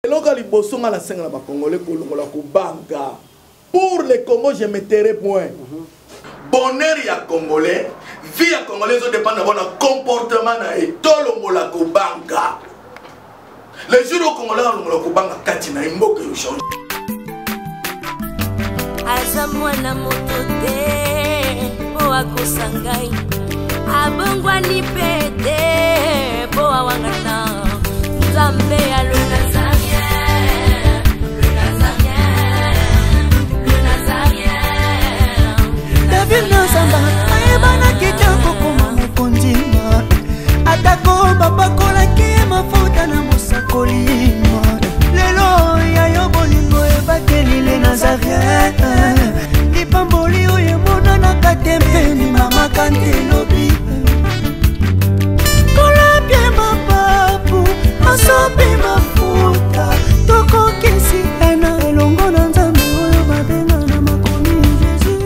Pour les Congos, je mettrai point. Bonheur ya Congolais, vie ya Congolais dépend de votre comportement et tout le monde la banque. Les jours au Congolais, on la banque katina imboke yo change. Azamwana motote o akosangai abongwa ni pete bo awangata nzambe ya le David Nzamba ayebana kitoko koma mukondima atako babakola ki mafuta na musakolima lelo ya yo bolingo ebakelile Nazareth lipamboli oyo mona na katempeni mama kantelobi kola bie mapapu masopi mafuta toko kisi ena elongo na nzambe oyo babenga na makomi Jésus.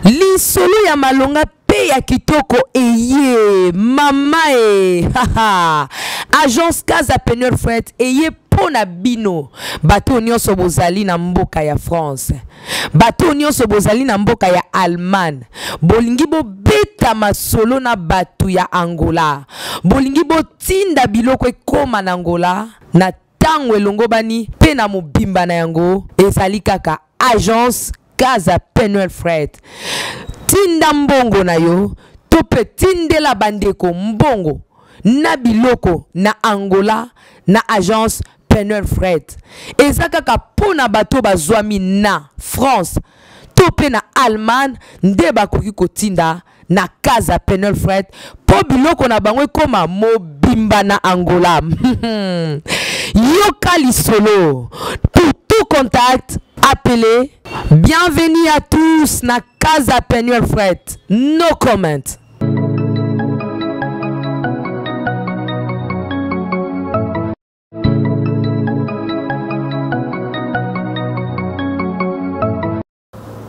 Lisolo ya malonga pe ya kitoko eye mama haha agence Casa Penel Fret eye pona bino bato nyonso bozali na mboka ya France bato nyonso bozali na mboka ya Allemagne bolingi bo beta masolo na bato ya Angola bolingi bo tinda biloko ekoma na Angola na tango elongo bani pe na mobimba na yango ezali kaka agence Casa Penel Fret tinda mbongo na yo tope tindela bandeko mbongo na biloko na Angola na agence Penel Fret eza kaka pona bato bazwami na France tope na Allemagne nde bakoki kotinda na Casa Penel Fret po biloko na bango ekoma mobimba na Angola yoka lisolo pour tout contact appelez. Bienvenue à tous na Casa Penel Fret. No comment.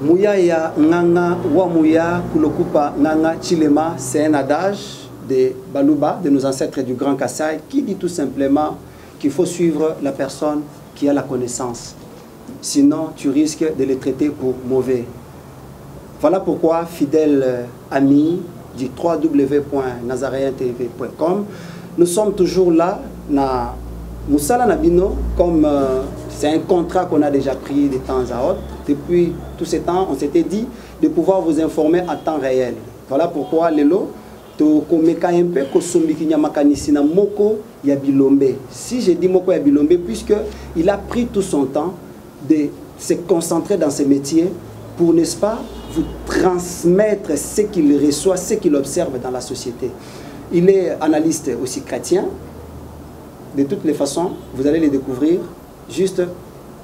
Mouya ya nganga wa mouya kulokupa nganga chilema, c'est un adage de Baluba, de nos ancêtres du Grand Kassai, qui dit tout simplement qu'il faut suivre la personne qui a la connaissance. Sinon, tu risques de les traiter pour mauvais. Voilà pourquoi, fidèles amis du www.nazareentv.com, nous sommes toujours là, na Moussala Nabino, comme c'est un contrat qu'on a déjà pris de temps à autre. Depuis tous ces temps, on s'était dit de pouvoir vous informer à temps réel. Voilà pourquoi, Lelo, si je dis Moko Yabilombe, puisqu'il a pris tout son temps de se concentrer dans ce métier pour, n'est-ce pas, vous transmettre ce qu'il reçoit, ce qu'il observe dans la société. Il est analyste aussi chrétien. De toutes les façons, vous allez le découvrir juste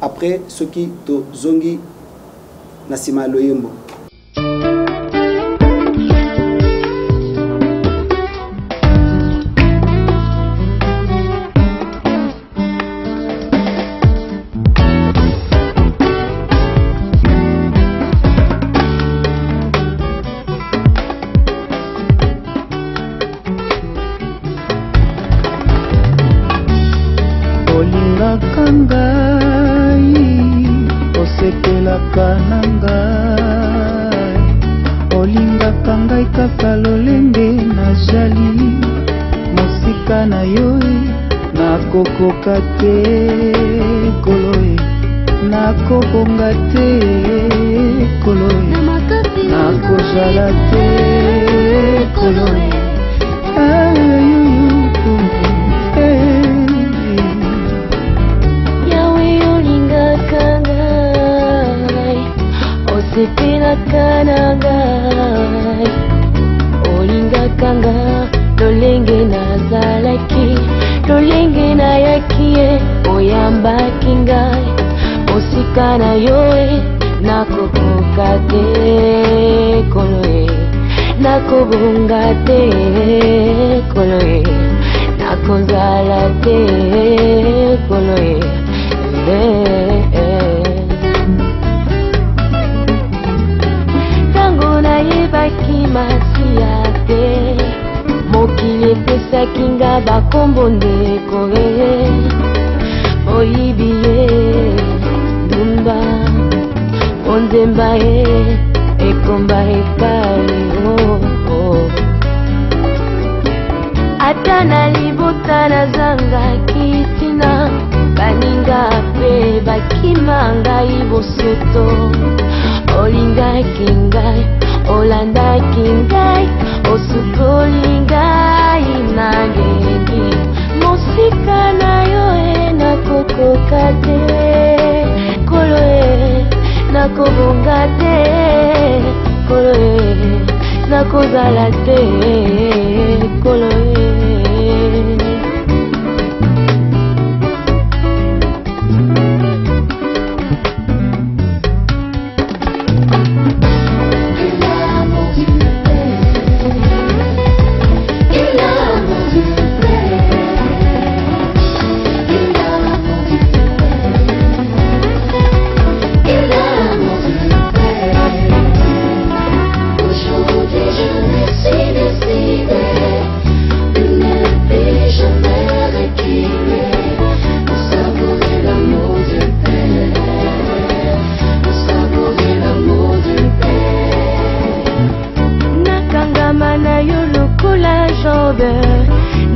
après ce qui to zongi Nassima Loyembo. Kokate koloe na kokongate koloe na kojalate koloe yawe olinga kangai osepela kanangai olinga kanga lolenge nazalaki lolenge na yakie oyamba kingai osika na yoe nakokoka te koloe nakobonga te koloe nakozala te koloe masia te mokili epesaki nga bakombo ndeko oyibi ye ndumba onzemba ye ekomba epai ata na libota nazanga kitina baninga pe bakima ngai bosoto olingaki ngai olandaki ngai osukoli ngai nangengi mosika na yo nakokoka te kolo nakobonga te kolo nakozala te kolo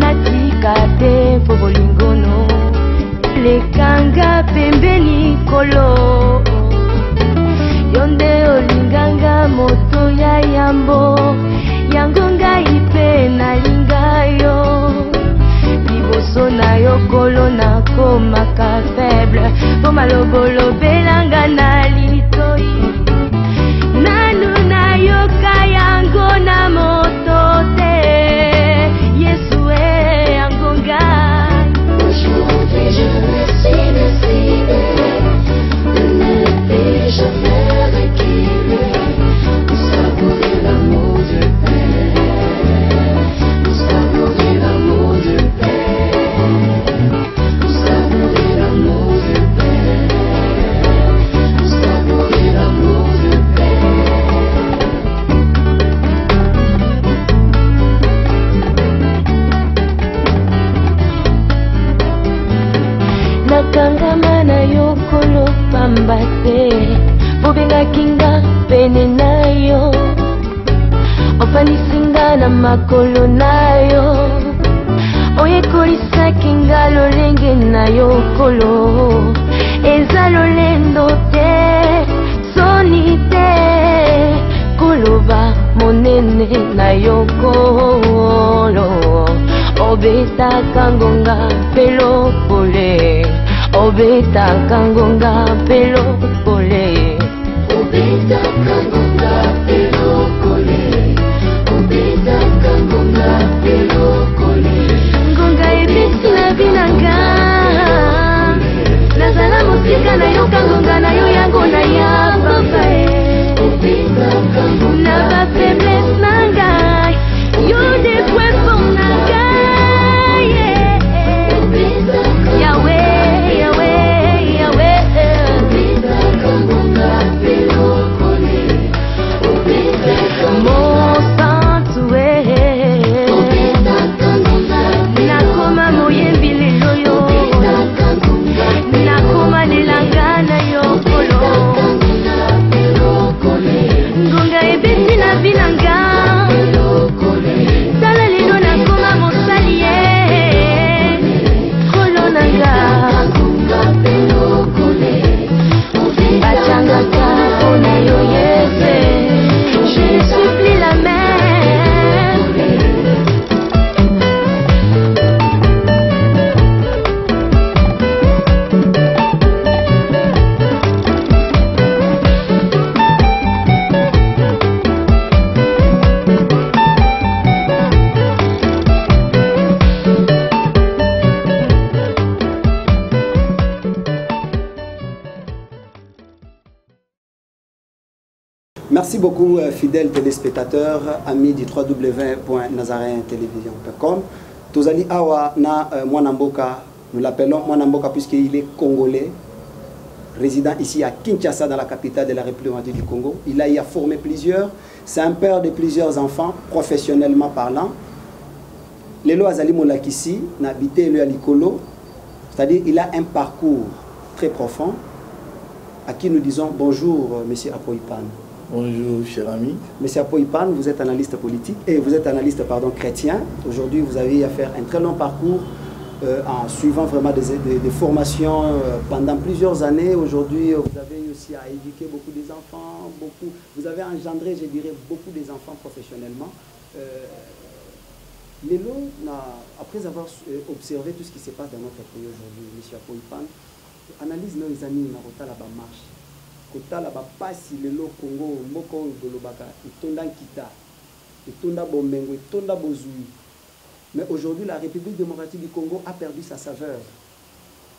natika te po bolingono lekanga pembeni kolo yonde olinganga moto ya yambo yango ngai pe nalinga yo liboso na yo kolo nakomaka faible po malobolo belanga na litoi nanu na yoka yango na moto te aujourd'hui je me suis décidé de ne plus jamais reculer pour savourer l'amour du Père, pour savourer l'amour du Père, pour savourer l'amour du Père, pour savourer l'amour du nakangama na yo kolo pamba te bobengaki nga pene na yo ofandisi nga na makolo na yo oyekolisaki nga lolenge na yo kolo eza lolendo te soni te koloba monene na yo kolo obetaka ngonga pelopole obetaka ngonga pelopole obetaka ngonga pelopole obetaka ngonga pelopole ngonga ebisi na binanga nazala mosika na yo kangonga na yo yango na ya papa na bafaiblesse na ngai yo de cuerpo na ngai Merci beaucoup, fidèles téléspectateurs, amis du www.nazaréentelevision.com. Tozali Awa na Mwanamboka, nous l'appelons Mwanamboka puisqu'il est congolais. résident ici à Kinshasa, dans la capitale de la République du Congo. Il a y a formé plusieurs. C'est un père de plusieurs enfants, professionnellement parlant. Lelo Azali Molakisi n'a habité le Alikolo, c'est-à-dire il a un parcours très profond, à qui nous disons bonjour, monsieur Apoipan. Bonjour, cher ami. Monsieur Apoipan, vous êtes analyste politique, et vous êtes analyste, pardon, chrétien. Aujourd'hui, vous avez à faire un très long parcours en suivant vraiment des formations pendant plusieurs années. Aujourd'hui, vous avez aussi à éduquer beaucoup des enfants, vous avez engendré, je dirais, beaucoup des enfants professionnellement. Lelo, après avoir observé tout ce qui se passe dans notre pays aujourd'hui, M. Apoipan, analyse nos amis na kota la ba marche, kota la ba pasi lelo Congo, moko dolobaka, itonda kita, itonda bomengo, itonda bozui. Mais aujourd'hui, la République démocratique du Congo a perdu sa saveur.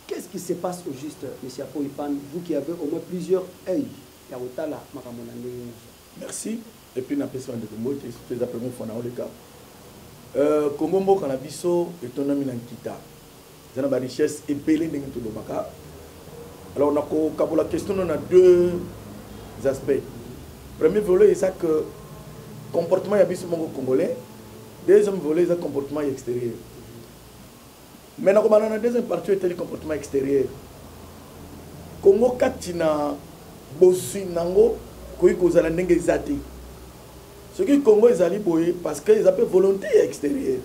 Qu'est-ce qui se passe au juste, M. Apoipan, vous qui avez au moins plusieurs œils, ya kota la makamonande. Merci. Et puis, na personne de Congo, c'est la première fois dans le cas. Congo mboka na biso etonami na nkita zana ba richesse ebele ndenge tolobaka. Alors on a la question on a deux aspects. Premier volet c'est ça que comportement ya biso mongo congolais. Deuxième volet c'est le comportement extérieur. Maintenant comme on a deuxième partie c'est le comportement extérieur. Congo katina bosi nango koyi kozala ndenge zati. Ce qui Congo est allé parce qu'ils appellent volonté extérieure.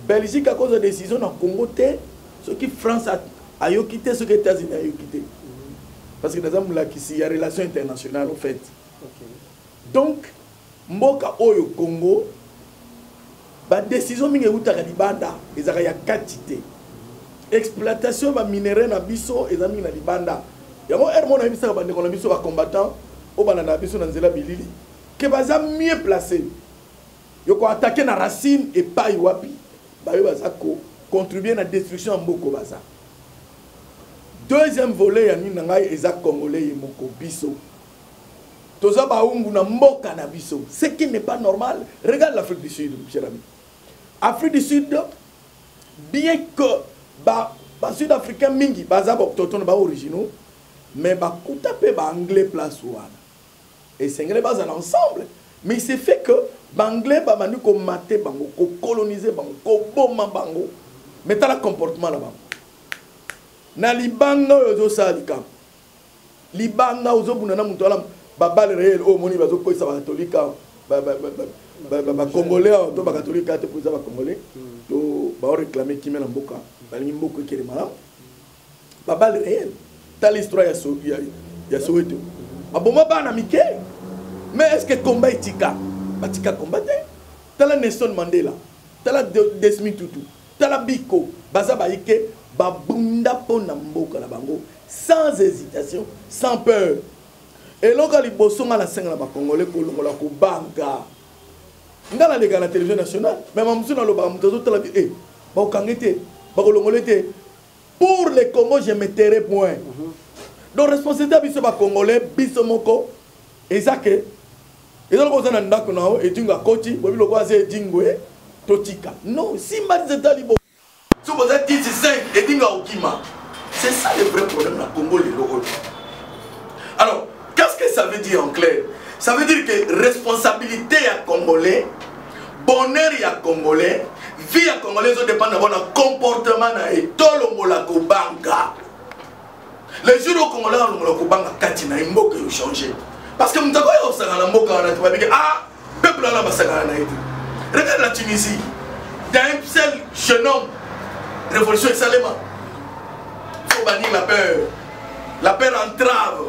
Belgique à cause de décision dans Congo, ce qui France a quitté, ce qui États-Unis a quitté. Parce que dans il y a relations internationales en fait. Okay. Donc, Mboka Oyo Congo, la décision mingi utaka libanda, ils ont ya quantité. Exploitation ba minerai na biso, ils ont mis na libanda. Yamo hermon na biso ba ndeko na biso ba combattant, o ba na biso na nzela bilili. Que baza mieux placé. Yoko attaquer na racine et pas iwapi. Ba yo baza ko contribuer à la destruction mboko baza. Deuxième volet ya nini ngai eza congolais et moko biso. Toza ba ungu na mboka na biso. Ce qui n'est pas normal. Regarde l'Afrique du Sud, cher ami. Afrique du Sud, bien que ba sud-africain mingi baza ba totono ba originaux, mais ba kutape ba anglais place wana. Et c'est anglais bas ensemble. Mais il s'est fait que Banglais bamanu ko maté bango, ko coloniser bango, ko boma bango. Mais t'as le comportement là-bas. Na libanga ozo salika. Libanga ozo bunana mutola babal réel o moni bazo ko sa catholique ba congolais to ba catholique te pour ça ba congolais. To ba réclamer qui mena mboka, ba lingi mboko ki mala. Babal réel. T'as l'histoire ya Soweto. Aboma bana mike. Mais est-ce que combat etika? Batika combatté. T'as la Nelson Mandela, t'as la Desmond Tutu, t'as la Biko, baza baike, babunda pona mboka la bango, sans hésitation, sans peur. Et là quand les bossons à la scène la congolais ko la ko banga. Ngala les gars la télévision nationale, même amoussou na lo ba mutazo tala bi ba okangete, ba kolongolete. Pour les Congo je mettrai point. Donc responsabilité biso ba congolais biso moko ezake et donc on a ndako nao et dinga koti bobi lo kwa ze dingwe totika. Non, si mali talibo. Si vous êtes 5 et dinga okima. C'est ça le vrai problème na Congo les locaux. Alors, qu'est-ce que ça veut dire en clair? Ça veut dire que responsabilité à congolais, bonheur à congolais, vie à congolais dépend de votre comportement et tout le monde la banque. Les jours où Congolais ont le Kobanga Katina, il faut que changer. Parce que nous avons ah, peuple là, regarde la Tunisie. Il y a un seul jeune homme, révolution excellemment. Il faut bannir la peur. La peur entrave.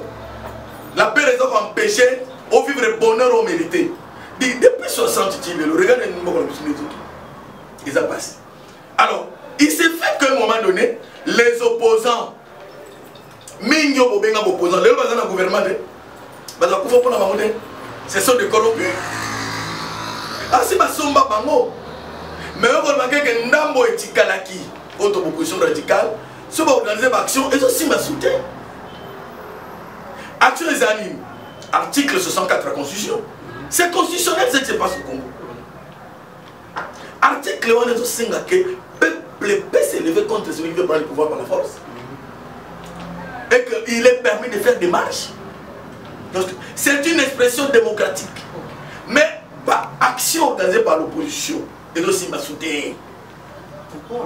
La peur est empêchée au vivre le bonheur au mérité. Depuis 60 ans, regardez nous, ils ont passé. Alors, il s'est fait qu'à un moment donné, les opposants, Mingo Bobenga opposants, les opposants au gouvernement, ce sont des corrompus. Ah, si ma somba bango. Mais on va dire que Ndambo et Tikalaki, contre opposition radicale, si on va organiser une action, ils ont aussi ma soutien. Action des animes, article 64 de la Constitution. C'est constitutionnel ce qui se passe au Congo. Article 1 de Singa que le peuple peut s'élever contre celui qui veut prendre le pouvoir par la force. Et il est permis de faire des marches. C'est une expression démocratique. Mais action organisée par l'opposition, et aussi ma soutien.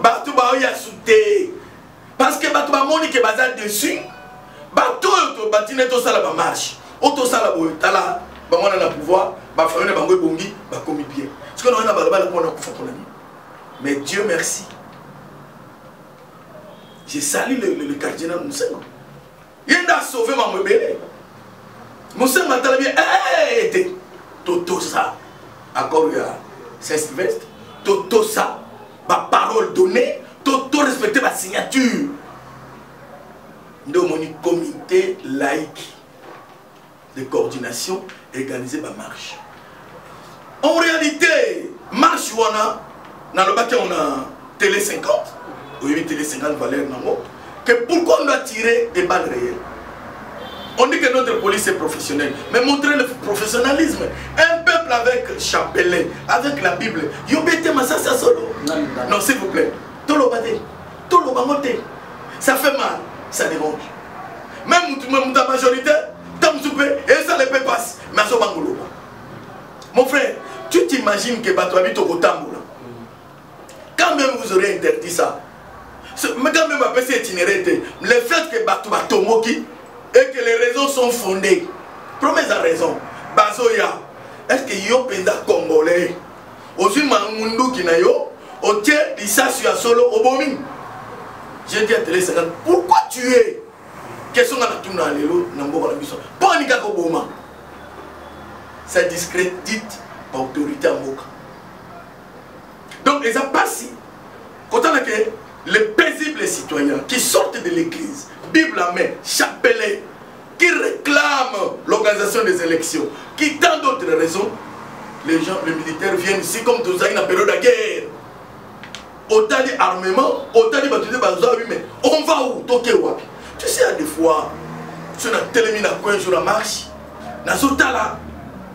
Batou ba oya soutien. Parce que batou ba moni ke bazal dessus. Batou to batine to sala ba marche. Auto sala bo tala ba mona na pouvoir, ba famille ba ngoy bongi, ba komi bien. Parce que on a balaba pour na kufa pour mais Dieu merci. J'ai sali le cardinal Moussenga. Il a sauvé ma mobile. Moussenga t'a bien toto ça. Encore il y a Saint-Sylvestre. Toto ça. Ma parole donnée. Toto respecter ma signature. Nous avons un comité laïque de coordination organisé par marche. En réalité, marche on a dans le bac on a télé 50. Oui, télé 50 valeur nango. Que pourquoi on doit tirer des balles réelles? On dit que notre police est professionnelle, mais montrer le professionnalisme. Un peuple avec chapelet, avec la Bible. Yobete masasa solo. Non, s'il vous plaît. Tolo bade, tolo bangote. Ça fait mal, ça dérange. Même ta majorité, tam soupe et ça les peut passer. Mais ça bangolo. Mon frère, tu t'imagines que bato habite au Tamboula. Quand même vous aurez interdit ça. Mais quand même après c'est itinéré, le fait que bato batomoki et que les raisons sont fondées. Première raison, Bazoya, est-ce que yo penda congolais? Aussi mangundu kinayo, au tien l'issassia solo au bomi. J'ai dit à Télé 50, pourquoi tu es? Question à la tourne dans les lots, n'ambo la mission. Pas ni kako boma. Ça discrédite l'autorité en Moka. Donc ils ont passé. Quand on a que les paisibles citoyens qui sortent de l'église, Bible à main, chapelet, qui réclament l'organisation des élections, qui tant d'autres raisons, les gens, les militaires viennent ici comme tous dans la période de guerre. Autant d'armement, autant de batailles, mais on va où? Tu sais, à des fois, si on a tellement un jour en marche,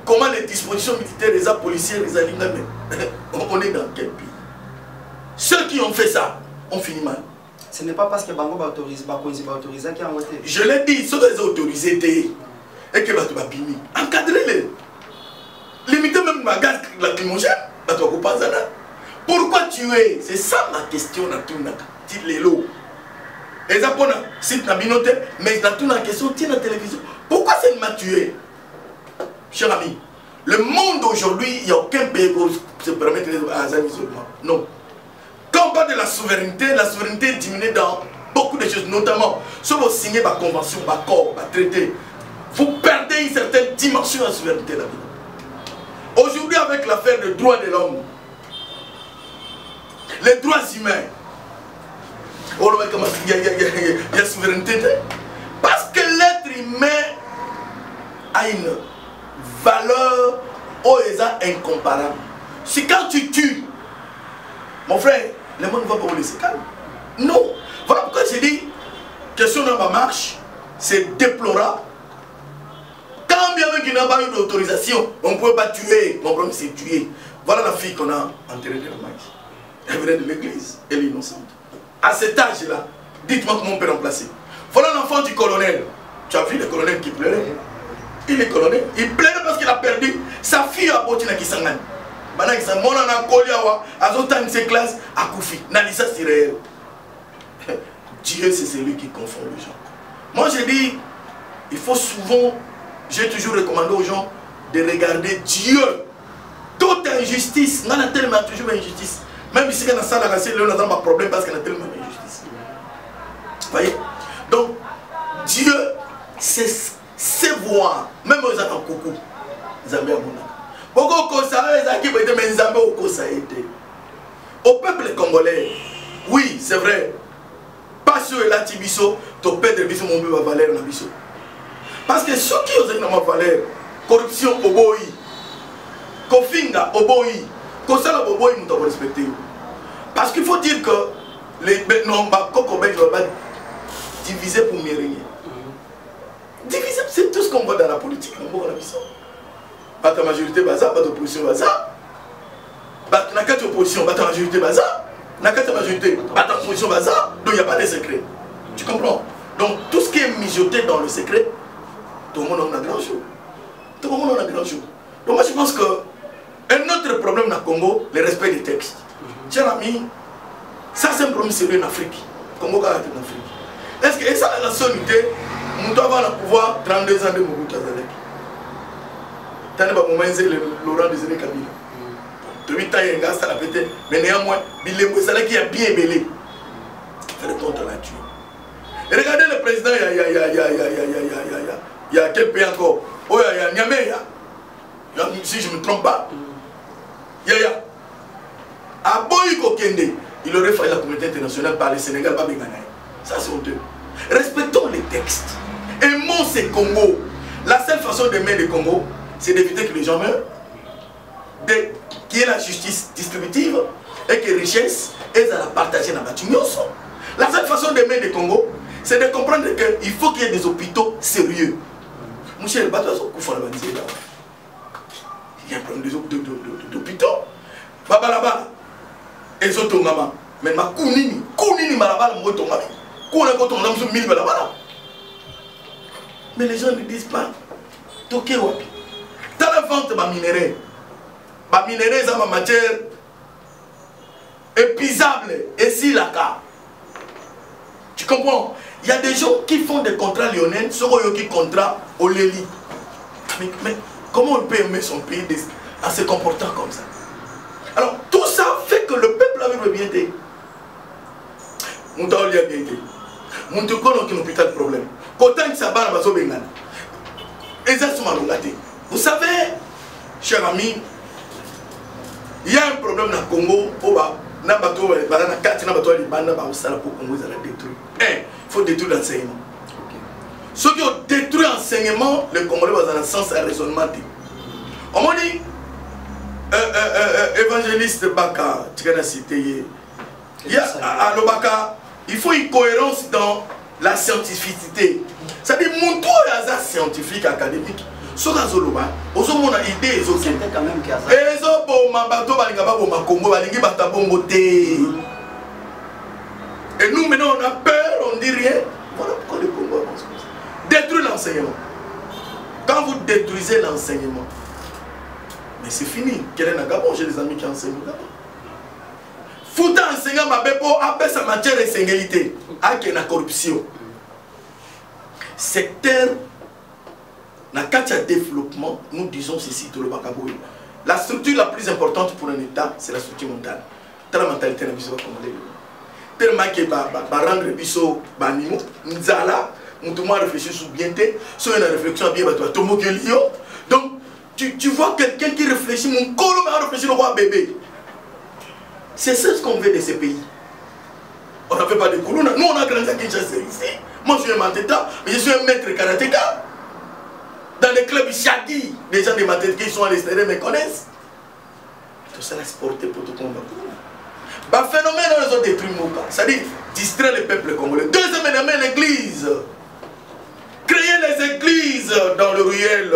comment les dispositions militaires, les policiers, les alliés, on est dans quel pays? Ceux qui ont fait ça ont fini mal. Ce n'est pas parce que Bango va autoriser qui a voté. Je l'ai dit, ceux qui ont autorisé et que tu vas piner. Encadrez-les. Limitez même ma gaz lacrymogène. Pourquoi tuer? C'est ça ma question dans tout le monde. Et ça, c'est une binote, mais dans tout la question, tiens la télévision. Pourquoi c'est m'a tué? Cher ami, le monde aujourd'hui, il n'y a aucun pays qui se permet de faire isolement. Non. Quand on parle de la souveraineté est diminuée dans beaucoup de choses, notamment si vous signez ma convention, ma accord, ma traité, vous perdez une certaine dimension de la souveraineté. Aujourd'hui, avec l'affaire des droits de l'homme, les droits humains, il y a souveraineté. Parce que l'être humain a une valeur incomparable. C'est quand tu tues, mon frère, le monde ne va pas vous laisser calme. Non. Voilà pourquoi j'ai dit, question dans ma marche, c'est déplorable. Quand bien même qu'il n'a pas eu d'autorisation, on ne peut pas tuer. Mon problème c'est tuer. Voilà la fille qu'on a enterrée de la maïs. Elle venait de l'église, elle est innocente. À cet âge-là, dites-moi comment on peut remplacer. Voilà l'enfant du colonel. Tu as vu le colonel qui pleurait? Il est colonel. Il pleurait parce qu'il a perdu sa fille à Botina qui s'engage. Maintenant, il s'en mon en a collé à Zotan ses classes à Koufi. Nalisa c'est réel. Dieu, c'est celui qui confond les gens. Moi, j'ai dit, il faut souvent, j'ai toujours recommandé aux gens de regarder Dieu. Toute injustice, on a tellement toujours injustice. Même ici, dans la salle, on a un problème parce qu'on a tellement d'injustice. Vous voyez? Donc, Dieu, c'est voir. Même aux gens en coucou, Zambé à Monaco. Beaucoup de choses, au peuple congolais, oui, c'est vrai. Pas sur la Tibiso, ton père de Bisso, mon bébé va valer dans Bisso. Parce que ceux qui ont ma valeur, corruption au boy, Kofinga au boy, Kosala au boy, nous devons respecter. Parce qu'il faut dire que les non, Kokobek ne va pas diviser pour mieux régner. Diviser, c'est tout ce qu'on voit dans la politique, on voit dans la Bisso. Pas ta majorité baza, pas d'opposition baza. Pas ta opposition, pas ta majorité baza. N'a qu'à ta majorité, pas ta opposition baza. Donc il n'y a pas de secret. Tu comprends? Donc tout ce qui est mijoté dans le secret, tout le monde en a grand jour. Tout le monde en a grand jour. Donc moi je pense que un autre problème dans le Congo, le respect des textes. Cher ami, ça c'est un problème sérieux en Afrique. Congo est en Afrique. Est-ce que ça la sonité, nous devons avoir le pouvoir 32 ans de Mobutu Azalek. T'as pas moment Laurent Désiré Kabila. De 8 ans il y a un gars ça l'a pété, mais néanmoins, il est qui a bien belé. Il fait le compte à la tuer. Et regardez le président, il y a quel pays encore? Oh, il y a Niamey, si je ne me trompe pas. Yaya. À Boyko Kende, il aurait fallu la communauté internationale par le Sénégal, pas Benganaï. Ça c'est honteux. Respectons les textes. Aimons ces Congo. La seule façon d'aimer les Congo, c'est d'éviter que les gens meurent, qu'il y ait la justice distributive et que les richesses aient à la partager dans la bâtiment. La seule façon d'aimer les Congo, c'est de comprendre qu'il faut qu'il y ait des hôpitaux sérieux. Mon cher, il y a un problème d'hôpitaux. Baba là-bas, ils ont tombé. Mais ma kounini malabala moi tombé. Mais les gens ne disent pas. Toké wapi. Dans la vente ma minerai. Ma minerai c'est ma matière épuisable et si la cas. Tu comprends? Il y a des gens qui font des contrats lyonnais, ceux qui contrats au Léli. Mais comment on peut aimer son pays en se comportant comme ça? Alors tout ça fait que le peuple avait bien été. Mon temps il a bien été. Mon temps qu'on a un hôpital de problème. Quand il s'est barré, vous savez, chers amis, il y a un problème dans le Congo. Il faut détruire l'enseignement. Ceux qui ont détruit l'enseignement, les Congolais vont dans le sens à raisonnement. On m'a dit, évangéliste Baka, tu as cité, à l'Obaka, il faut une cohérence dans la scientificité. C'est-à-dire, mon tour est scientifique, académique. Ce qui est Zoloba, aux hommes, on a idée, ils ont quand même qu'il y a ça. Et ils ont bon, ma bateau, et nous, maintenant, on a peur, on ne dit rien. Voilà pourquoi le Congo avance comme ça. Détruire l'enseignement. Quand vous détruisez l'enseignement, mais c'est fini. Quel est Gabon? J'ai des amis qui enseignent au Gabon. Fouta enseignant ma bépo, après sa matière de singulité, avec la corruption. Secteur, dans le cas de développement, nous disons ceci, tout le Bakaboui. La structure la plus importante pour un État, c'est la structure mentale. C'est la mentalité de la vision congolaise. Tellement que rendre biso banimo nzala mutumo réfléchir sur bienté sur une réflexion bien bato tomo kelio. Donc tu vois quelqu'un qui réfléchit mon colo va réfléchir au roi bébé. C'est ce qu'on veut de ces pays. On n'a fait pas de Koulouna. Nous on a grandi à Kinshasa ici. Moi je suis un Mateta, mais je suis un maître karatéka. Dans les clubs Shadi, les gens de Mateta qui sont à l'extérieur me connaissent. Tout ça là c'est porté pour tout combat. Le phénomène, ils ont détruit Moka. C'est-à-dire distraire le peuple congolais. Deuxième élément, l'église. Créer les églises dans le ruelle.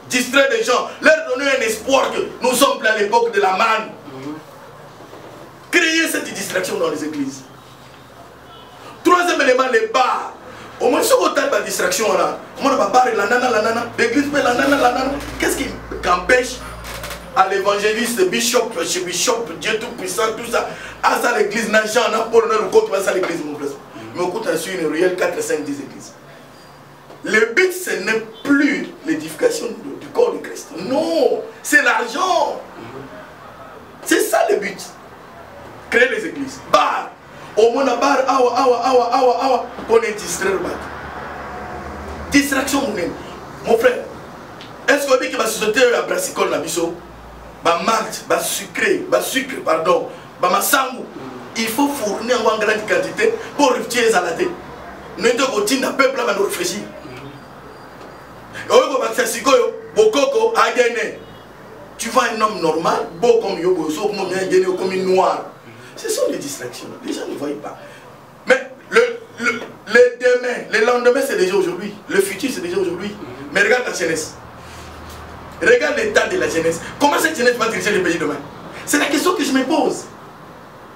Distraire les gens. Leur donner un espoir que nous sommes à l'époque de la manne. Créer cette distraction dans les églises. Troisième élément, les bars. Au moins, si on a la distraction là, on a bar la nana. L'église, la nana. Qu'est-ce qui empêche à l'évangéliste, bishop, Dieu tout-puissant, tout ça, à ça l'église, n'a pas pour nous compte, à ça l'église, mon frère. Mais au compte, sur une réelle 4, 5, 10 églises. Le but, ce n'est plus l'édification du corps de Christ. Non, c'est l'argent. C'est ça le but. Créer les églises. Bar. Au moins, bar, awa, qu'on est distrait. Distraction, mon frère. Est-ce qu'on dit qu'il va se sauter à brassicole, la biseau? Sucre, pardon, il faut fournir en grande quantité pour retirer les salades. Nous devons dire que le peuple va nous réfléchir. Tu vois un homme normal, beau comme Yobo, comme une noire. Ce sont des distractions. Les gens ne voient pas. Mais le demain, le lendemain, c'est déjà aujourd'hui. Le futur, c'est déjà aujourd'hui. Mais regarde la jeunesse. Regarde l'état de la jeunesse. Comment cette jeunesse va diriger le pays demain? C'est la question que je me pose.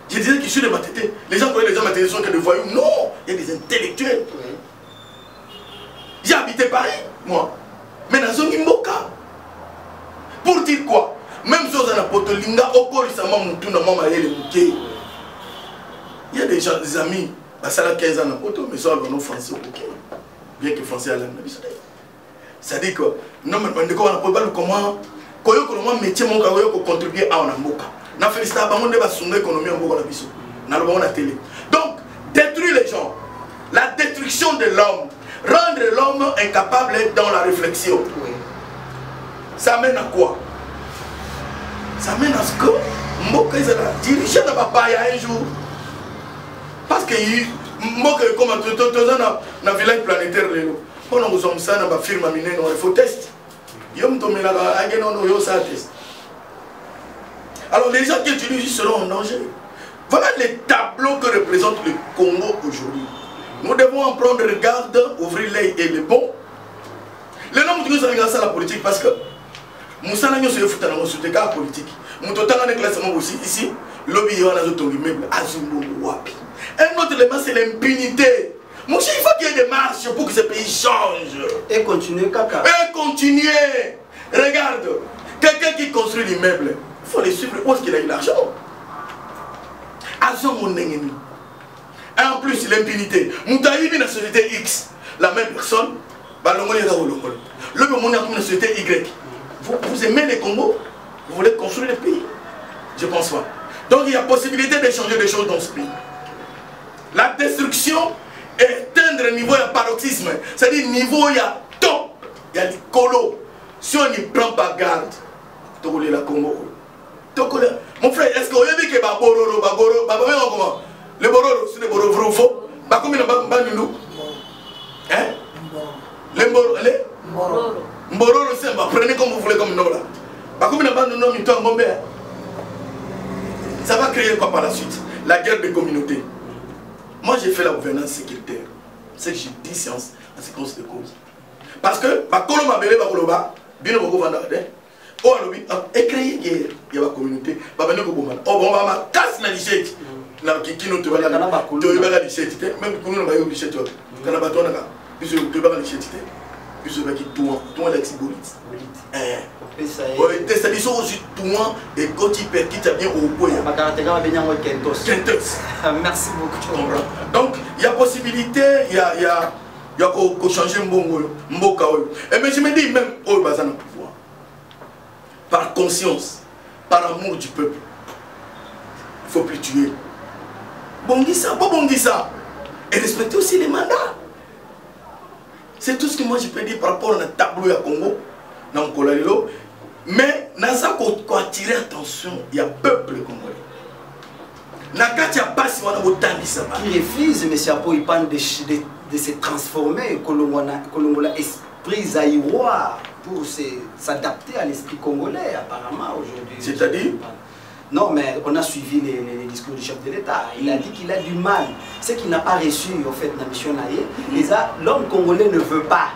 Je disais que je suis des Matétés. Les gens croyaient que les gens Matétés sont que des voyous. Non, il y a des intellectuels. habité Paris, moi. Mais dans un Mboka. Pour dire quoi? Même si on a poto linga, oko récemment moutou na mama yele mouké. Il y a des gens, des amis, bah ça a 15 ans na poto, mais ça on a français ok. Bien que français à la c'est-à-dire que non mais on a pas comment koyo ko mo métier mon kayo ko contribuer à na mboka. Na féliciter ba monde ba sunga économie en mboka na biso. Na lo ba na télé. Donc détruire les gens. La destruction de l'homme, rendre l'homme incapable dans la réflexion. Oui. Ça mène à quoi? Ça mène à ce que Mboka est dirigé dans Papaya un jour. Parce que Mboka est comme un tout dans village planétaire. On a besoin de ça dans la firme à miner, il faut tester. Alors les gens qui utilisent seront en danger. Voilà les tableaux que représente le Congo aujourd'hui. Nous devons en prendre garde, ouvrir l'œil et le bon. Les gens qui ont regardé la politique parce que Moussa n'a pas fait la politique. Nous avons un classement aussi ici. Lobby y a un autre immeuble. Un autre élément, c'est l'impunité. Il faut qu'il y ait des marches pour que ce pays change. Et continuer, Kaka. Et continuer. Regarde, quelqu'un qui construit l'immeuble, il faut les suivre. Où est-ce qu'il a eu l'argent? Et en plus, l'impunité. Moutaïbi dans la société X, la même personne, le monde dans la société Y. Vous aimez les Congo? Vous voulez construire le pays? Je pense pas. Donc il y a possibilité d'échanger des choses dans ce pays. La destruction est atteindre un niveau de paroxysme. C'est-à-dire niveau il y a top, il y a les colos. Si on n'y prend pas garde, tu la Congo. Mon frère, est-ce que vous avez vu que Babororo, le Bororo, c'est le Bororo faux? Bakoumi n'a pas de hein? Le Bororo, Mbororo, c'est prenez comme vous voulez comme nom là. Bakoumi n'a pas de nom, ça va créer quoi par la suite? La guerre des communautés. Moi j'ai fait la gouvernance sécuritaire. C'est que j'ai 10 séances en séquence de cause. Parce que, Bakolo Mabele Bakoloba, bien au Vandardin, oh alobi, et créer guerre, il y a la communauté, Babane Koboman. Oh bon, on va casser la lichette. La qui nous te va la lichette, même pour nous, on va y aller lichette. Quand on va tourner là, puis on va la lichette. Puis on va qui tourne, tourne avec Sibolit. C'est-à-dire aussi tourne et quand il perd, il bien au bout. Merci beaucoup. Donc, il y a possibilité, il y a qu'on change Mboka. Mais je me dis même au bazar de pouvoir. Par conscience, par amour du peuple. Il ne faut plus tuer. Bon dit ça, bon dit ça. Et respecter aussi les mandats. C'est tout ce que moi je peux dire par rapport à un tableau à Congo, dans le Kolalilo. Mais dans ça qu'on attirer attention, il y a peuple congolais. Qui refuse, M. Apo, il parle de se transformer, Kolongola esprit zaïrois pour s'adapter à l'esprit congolais, apparemment, aujourd'hui. C'est-à-dire? Non, mais on a suivi les discours du chef de l'État. Il a dit qu'il a du mal. Ce qu'il n'a pas reçu, en fait, dans la mission Naïe, l'homme congolais ne veut pas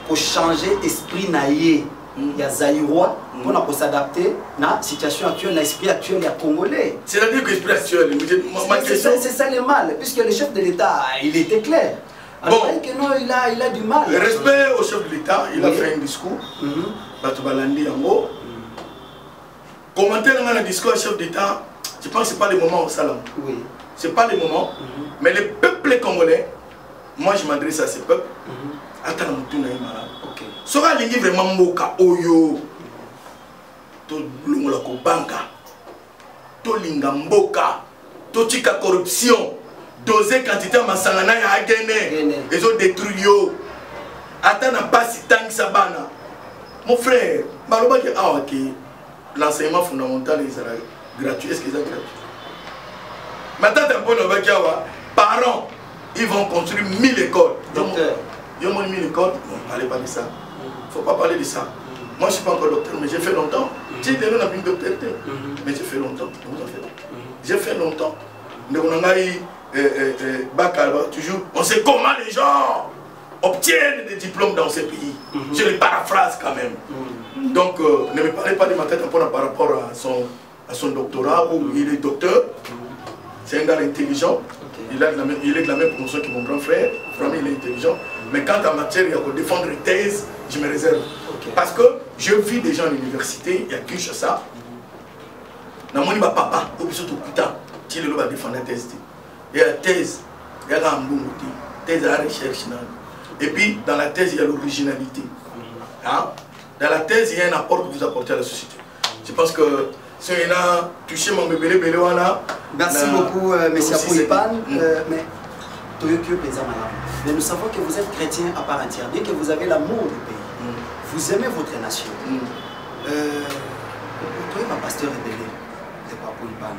pour changer l'esprit Naïe. Il y a zaïrois pour s'adapter à la situation actuelle, à l'esprit actuel, il y a congolais. C'est-à-dire que l'esprit actuel, c'est ça le mal, puisque le chef de l'État, il était clair. Alors, bon, que non, il a du mal. Le respect au chef de l'État, il a fait un discours. Batubalandi Yango. Commenter dans le discours du chef d'État, je pense que ce n'est pas le moment au salon. Oui. Ce n'est pas le moment. Mais le peuple congolais, moi je m'adresse à ce peuple. Attends, ok. Sera l'ingé vraiment moka oyo. To lungola ko banka. To linga mboka. To tika corruption. Doser quantité masangana ya agene. Ils ont détruit yo. Attends, n'a pas si tant que ça bana. Mon frère, maloba ke ok. L'enseignement fondamental est gratuit. Est-ce que c'est gratuit? Maintenant, parents, ils vont construire 1000 écoles. Ils ont 1000 écoles. Ne parlez pas de ça. Il ne faut pas parler de ça. Moi, je ne suis pas encore docteur, mais j'ai fait longtemps. J'ai donné une doctorité. Mais j'ai fait longtemps. J'ai fait longtemps. Donc, on a eu toujours. On sait comment les gens obtiennent des diplômes dans ces pays. Je les paraphrase quand même. Donc, ne me parlez pas de ma tête par rapport à son doctorat, où il est docteur. C'est un gars intelligent. Il est de la même promotion que mon grand frère. Vraiment, il est intelligent. Mais quand en matière, il y a pour défendre une thèse, je me réserve. Parce que je vis déjà à l'université, il y a Kinshasa. Dans mon papa, au plus tout putain, tu le vas défendre la thèse. Il y a la thèse, il y a la thèse à la recherche. Et puis, dans la thèse, il y a l'originalité. Hein? Dans la thèse, il y a un apport que vous apportez à la société. Je pense que si on a touché mon bébé, merci beaucoup, M. Apoipan. Mais nous savons que vous êtes chrétien à part entière, bien que vous avez l'amour du pays. Vous aimez votre nation. Toi, pasteur Rebelle de Apoipan,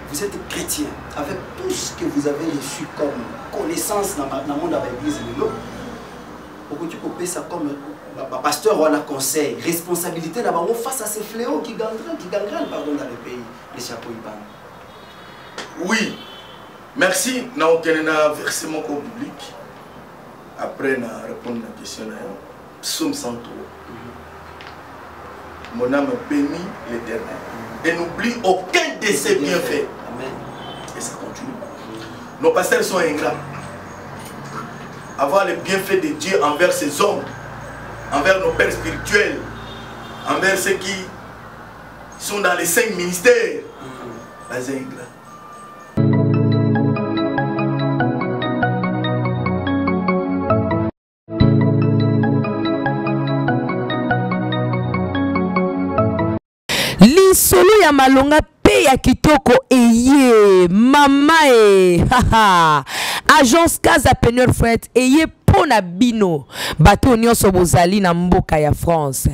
vous êtes chrétien avec tout ce que vous avez reçu comme connaissance dans le monde de l'église de l'eau. Pourquoi tu peux ça comme pasteur ou un conseil, responsabilité d'abord face à ces fléaux qui gangrènent dans le pays, les Apoipan. Oui, merci. Nous avons un versement public. Après, nous répondre à la question. Psaume 103. Mon âme bénit l'Éternel et n'oublie aucun de ses bienfaits. Amen. Et ça continue. Nos pasteurs sont ingrats. Avoir les bienfaits de Dieu envers ses hommes, envers nos pères spirituels, envers ceux qui sont dans les 5 ministères. Les ingrats. Lisolo ya malonga pe ya kitoko eye mama haha agence Casa Peneur Fret eye pona bino bato nyonso bozali na mboka ya France,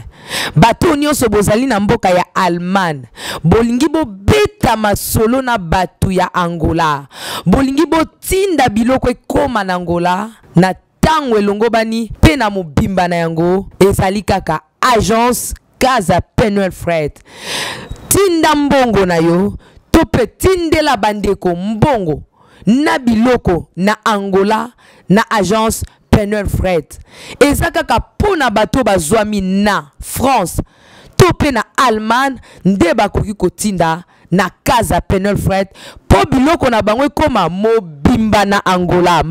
bato nyonso bozali na mboka ya Allemagne, bolingi bobeta masolo na bato ya Angola, bolingi botinda biloko ekoma na Angola na tango elongo bani pe na mobimba na yango ezali kaka agence Casa Peneur Fret. Tinda mbongo na yo, tope tindela bandeko mbongo na biloko na Angola na agence Peneur Fret. Eza kaka pona bato bazwami na France, tope na Allemagne nde bakoki kotinda na Casa Peneur Fret po biloko na bango koma mobimba na Angola.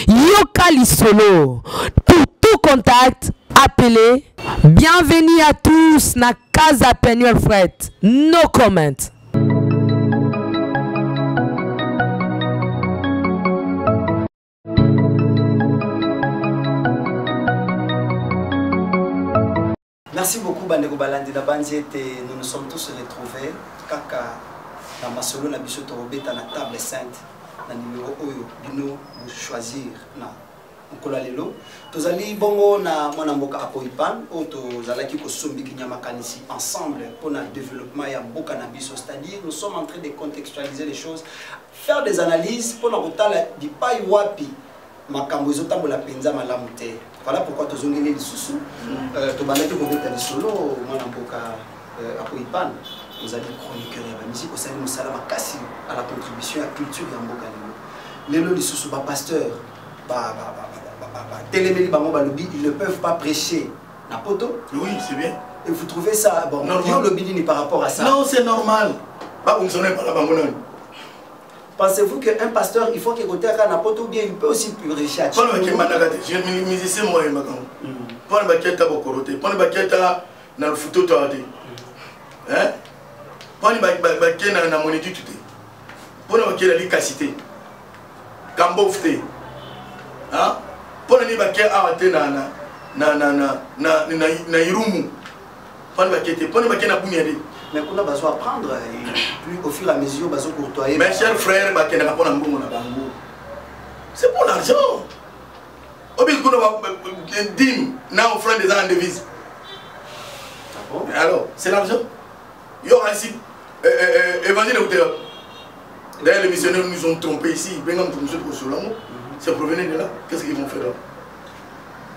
Yoka lisolo. Pour tout contact, appelez. Bienvenue à tous na Casa Peneur Fret. No comment. Merci beaucoup, Bandeko Balandi la Bandiette. Nous nous sommes tous retrouvés. Kaka, dans ma solo, na biso torobeta na table sainte. Na numéro oyo, bino, vous choisir. Na, on lelo. Tozali bongo na mwanamboka Apoipan. O tozalaki ko sombi kinyamakani ensemble pour le développement ya mboka na biso. C'est-à-dire, nous sommes en train de contextualiser les choses, faire des analyses pour nous retala di pai wapi makambo ezotambola penza malamu te. Voilà pourquoi tu as zongué les sous-sous. Tu as dit solo, moi, Apoipan. Vous allez chroniquer la musique au sein de Moussalama Kassi à la contribution à la culture et à Mboka. Les lots, les sous-sous, pasteurs, téléméli, ils ne peuvent pas prêcher. Napoto? Oui, c'est bien. Et vous trouvez ça bon? Non, le par rapport à ça. Non, c'est normal. Pas vous ne pas la Pensez-vous qu'un pasteur, il faut qu'il goûte à Napoto ou bien il peut aussi prêcher à Tchou? Je suis musicien, moi, je suis Pour le baquet à Bokorote, pour le baquet à le photo toadé. Hein? Pour le baquet à la monnaie du tout. Pour le baquet à l'icacité. Cambofté. Hein? Pour le baquet à Atena na Irumu. Pour le baquet à Bouniade. Mais on a besoin d'apprendre, puis au fur et à mesure, on va courtoyer. Mes chers frères, c'est pour l'argent. On offre des ans en devise. Alors, c'est l'argent. Il y aura ici, évangile au théâtre. D'ailleurs, les missionnaires nous ont trompés ici. C'est pour venir de là. Qu'est-ce qu'ils vont faire là?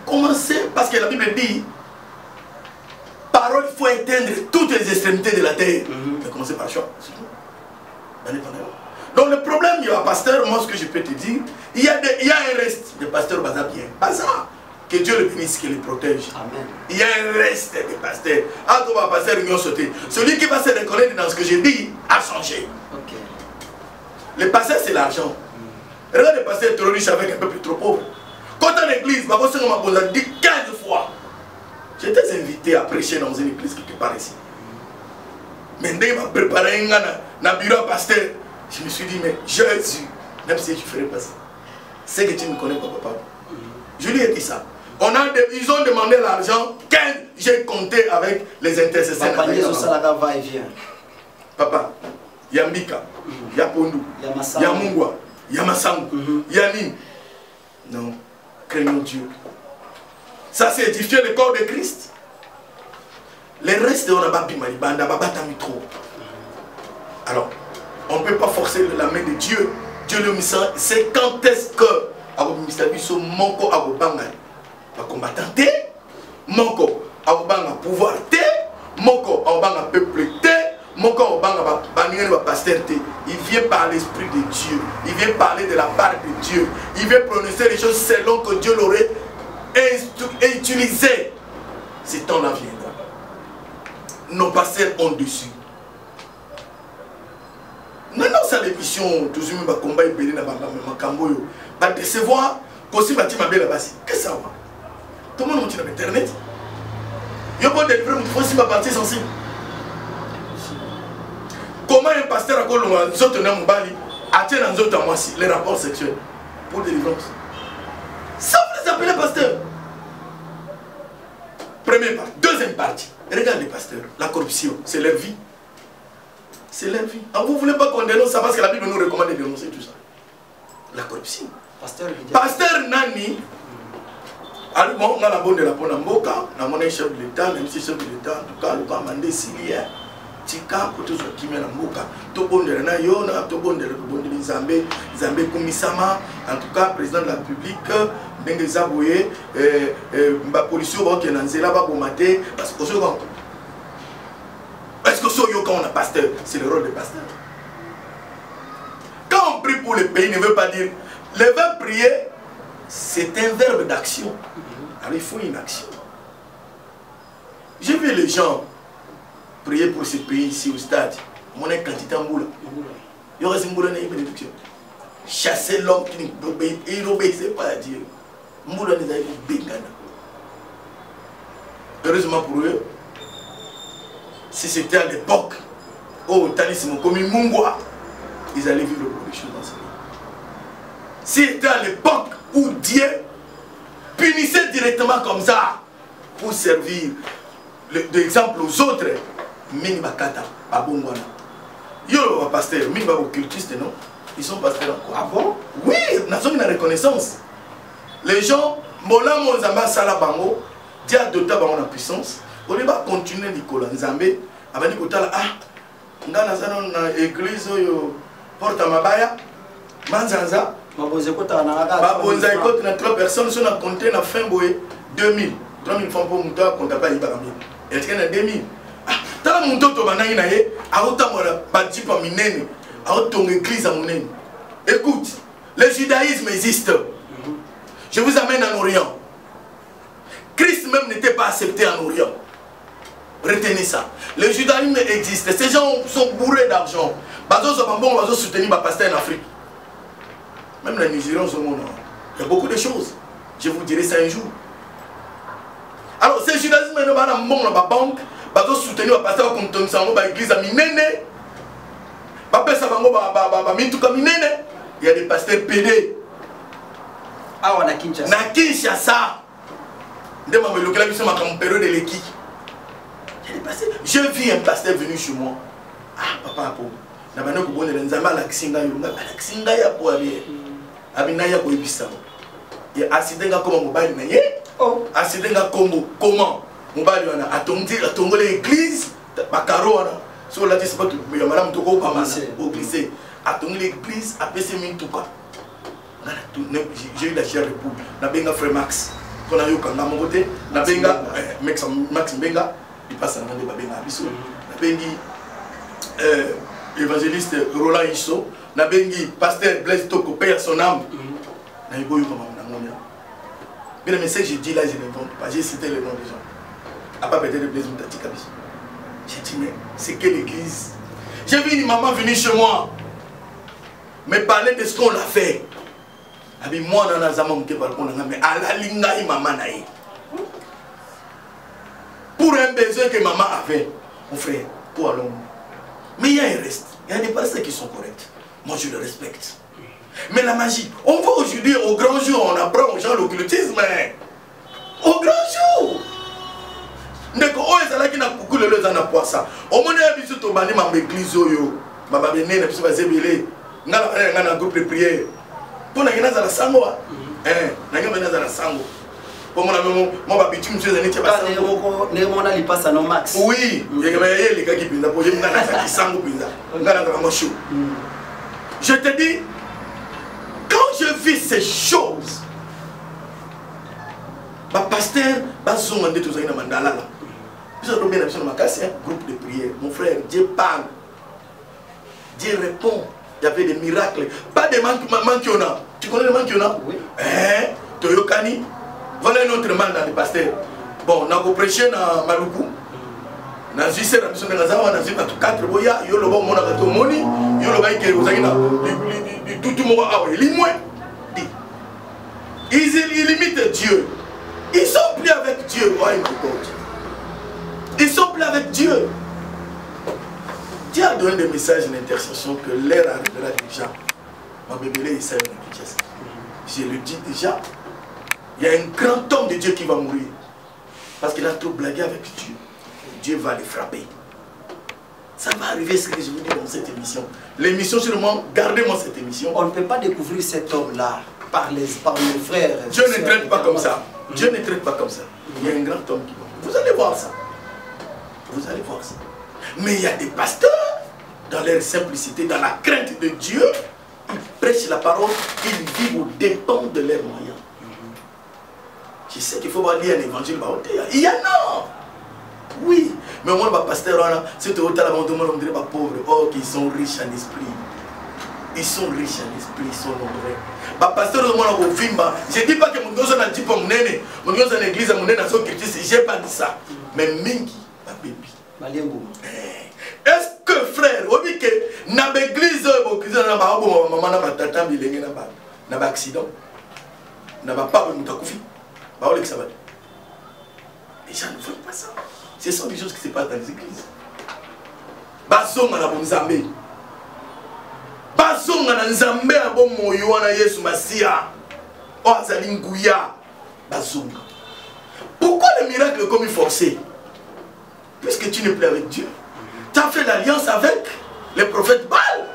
Commencez, parce que la Bible dit. Parole, il faut éteindre toutes les extrémités de la terre. Commencer par choix. Donc le problème, il y a un pasteur, moi ce que je peux te dire, il y a un reste de pasteurs bien. Pas ça. Que Dieu le bénisse, qu'il les protège. Amen. Il y a un reste de pasteurs. Pasteur, celui qui va se reconnaître dans ce que je dis a changé. Okay. Le pasteur, c'est l'argent. Regarde les pasteurs trop riches avec un peu plus trop pauvres. Quand dans l'église, je vais 15 fois. J'étais invité à prêcher dans une église quelque part ici. Mais dès que je m'a préparé un bureau pasteur, je me suis dit, mais Jésus, même si je ne ferais pas ça, c'est que tu ne me connais pas, papa. Je lui ai dit ça. Ils ont demandé l'argent quand j'ai compté avec les intercesseurs. Papa, va et vient. Papa, il y a Mbika, il y a Pondou, il y a Mungwa, il y a Massangou, il y a Nim. Non, craignons Dieu. Ça, c'est édifier le corps de Christ. Les restes, on a pas pu m'arriver, trop. Alors, on ne peut pas forcer la main de Dieu. Dieu le missant, c'est quand est-ce que Moko Abobanga va combattre, Moko Abobanga pouvoir, Moko Abobanga peuple, Moko Abobanga va pasteur. Il vient par l'Esprit de Dieu. Il vient parler de la part de Dieu. Il vient prononcer les choses selon que Dieu l'aurait utilisé. Ce temps-là viendra. Nos pasteurs ont dessus. Maintenant, c'est l'émission, toujours le combat est belé dans le Camboyo. Va décevoir, aussi va dire ma belle là-bas. Qu'est-ce que ça va? Tout le monde est sur Internet. Il faut délivrer une fois si ma partie sensible. Comment un pasteur a colomé les autres n'a pas atteint les autres à moi si les rapports sexuels pour délivrance? Ça vous les appelez pasteurs. Première partie. Deuxième partie. Regardez les pasteurs. La corruption, c'est leur vie. C'est leur vie. Ah, vous ne voulez pas qu'on dénonce ça parce que la Bible nous recommande de dénoncer tout ça. La corruption. Pasteur Nani, on a la bonne de la Ponamboka, on a mon chef de l'État, même si chef de l'État, en tout cas, le commandé Silia, Tika, pour tout ce qui met la Mboka, tout bon de la Nayona, tout bon de la Zambé, Zambé Kumisama, en tout cas, président de la République, Bengue Zaboué, la police qui est dans Zéla, Babomate, parce que est-ce que quand on a pasteur, c'est le rôle de pasteur? Quand on prie pour le pays, ne veut pas dire le verbe prier, c'est un verbe d'action. Alors il faut une action. J'ai vu les gens prier pour ce pays ici au stade. Mon quantité en boule. Il y aurait une boule une bénédiction. Chasser l'homme qui n'obéissait pas à Dieu. Moula n'est pas bengana. Heureusement pour eux, si c'était à l'époque, oh, Tanissimo, comme Mungwa, ils allaient vivre beaucoup de choses dans ce pays. Si c'était à l'époque où Dieu punissait directement comme ça pour servir d'exemple aux autres, Mini Bakata, Abongwana. Yo, pasteur, Mini occultiste, non? Ils sont pasteurs encore. Ah bon? Oui, nous avons une reconnaissance. Les gens, Mola Monzamba Salabango, Dieu a doté en puissance. On va continuer Nicolas Nzambé. Avant de dire, ah, nous avons une église, porte à Mabaya, Manzanza. Babonza écoute, na 3 personnes sont compté na fin boé 2000 francs pour monter compte pas ibarami. Et tu as 2000. Ah, tant mon toto banani na ye, a autant mona bâti pa minene, a autant église à monene. Écoute, le judaïsme existe. Je vous amène en Orient. Christ même n'était pas accepté en Orient. Retenez ça. Le judaïsme existe. Ces gens sont bourrés d'argent. Bazo Zobambon va soutenir ma pasteur en Afrique. Même les Nigériens au monde. Il y a beaucoup de choses. Je vous dirai ça un jour. Alors, ces judaïsme ne va pas dans la banque. Bazo soutenir ma pasteur comme Tom Sango, l'église à Minene. Papa Sabango, Mintuka Minene. Il y a des pasteurs pédés. Ah, on a Kinshasa. Na Kinshasa. De ma localité, je suis en période de l'équipe. Je vis un pasteur venu chez moi. Ah, papa, pour. Na bana ko bonela nzamba la kisinga yo nga la kisinga ya po abi abina ya ko ibisa ya asidenga koma mobali na ye oh asidenga kombo comment mobali wana atongole l'église bakaro wana so la dit c'est pas tout mais madame to ko pama au lycée atongole l'église apese mintuka ngana tout j'ai eu la chair de poule na benga frère Max kona yo kanga mo côté na benga Max benga il passe na ndeba benga biso na bengi évangéliste Roland Iso, na bengi pasteur Blaise Toko, père son âme. Na iboyo comme on a. Mais le message que je dis là, je n'invente pas. J'ai cité le nom des gens. À pas peut-être le Blaise Moutati Kabiso. J'ai dit, mais c'est quelle église? J'ai vu une maman venir chez moi me parler de ce qu'on a fait. Abi moi na zama mke balkon nga mais alalinga maman na ye. Pour un besoin que maman avait, mon frère, pour allons. Mais il y a un reste. Il y a des personnes qui sont correctes. Moi je le respecte. Mais la magie, on va aujourd'hui au grand jour, on apprend aux gens l'occultisme. Au grand jour. Ndeko o ezala ki na kuku lelo za na poisa. O moni ya biso to bani ma église oyo. Baba bene na biso bazebele. Ngala na groupe de prière. Pona ngena za la sango wa. Na ngena za la sango. Pour mon ami, moi babitu monsieur zani tia ba sango. Ne mona li passe no max. Oui, ngema yeli ka ki pinda po yemna na sa ki sango pinda. Ngala ka mo show. Je te dis, quand je vis ces choses, ma pasteur, bazongande tout ça na mandala là. Vous avez bien absolument cassé un groupe de prière. Mon frère, Dieu parle. Dieu répond. Il y avait des miracles. Pas des manquiona. Tu connais les manquiona? Oui. Toyokani. Voilà un autre mandat de pasteur. Bon, on a prêché dans Maluku. On a juste la mission de Gazawa, on a juste 4 boya. Yo le bon mon agato moni. Yo le bain qui est aux aïna. Tout le monde a moins. Ils limitent Dieu. Ils sont plus avec Dieu. Oh my God. Ils sont plus avec Dieu. Dieu a donné des messages d'intercession que l'heure arrivera déjà. Ma bébé, il sait je le dis déjà. Il y a un grand homme de Dieu qui va mourir. Parce qu'il a trop blagué avec Dieu. Dieu va les frapper. Ça va arriver ce que je vous dis dans cette émission. L'émission sur le monde, gardez-moi cette émission. On ne peut pas découvrir cet homme-là par les frères. Dieu ne traite pas comme ça. Dieu ne traite pas comme ça. Il y a un grand homme qui va. Vous allez voir ça. Vous allez voir ça. Mais il y a des pasteurs, dans leur simplicité, dans la crainte de Dieu, ils prêchent la parole, ils vivent aux dépens de leurs moyens. Je sais qu'il faut pas lire un évangile. Il y en a. Oui. Mais moi, le pasteur, c'est au talent de on dirait pas pauvre. Oh, qu'ils sont riches en esprit. Ils sont riches en esprit, ils sont nombreux. Bah, pasteur, je ne dis pas que mon gosse n'a dit pas mon nez, mon gosse en église, mon nez n'a pas dit, j'ai pas dit ça. Mais Mingi, ma bébé. Est-ce que frère, vous dites que dans l'église, maman n'a pas tata, il n'a pas accident, n'a pas pas de moutakufi, les gens ne veulent pas ça. Ce sont des choses qui se passent dans les églises. Basonga na bonzambe. Basonga na nzambe na bon moyo wana Yesu Masia. O azali nguya. Basonga. Pourquoi les miracles comme forcés? Puisque tu n'es plus avec Dieu. Tu as fait l'alliance avec les prophètes Baal.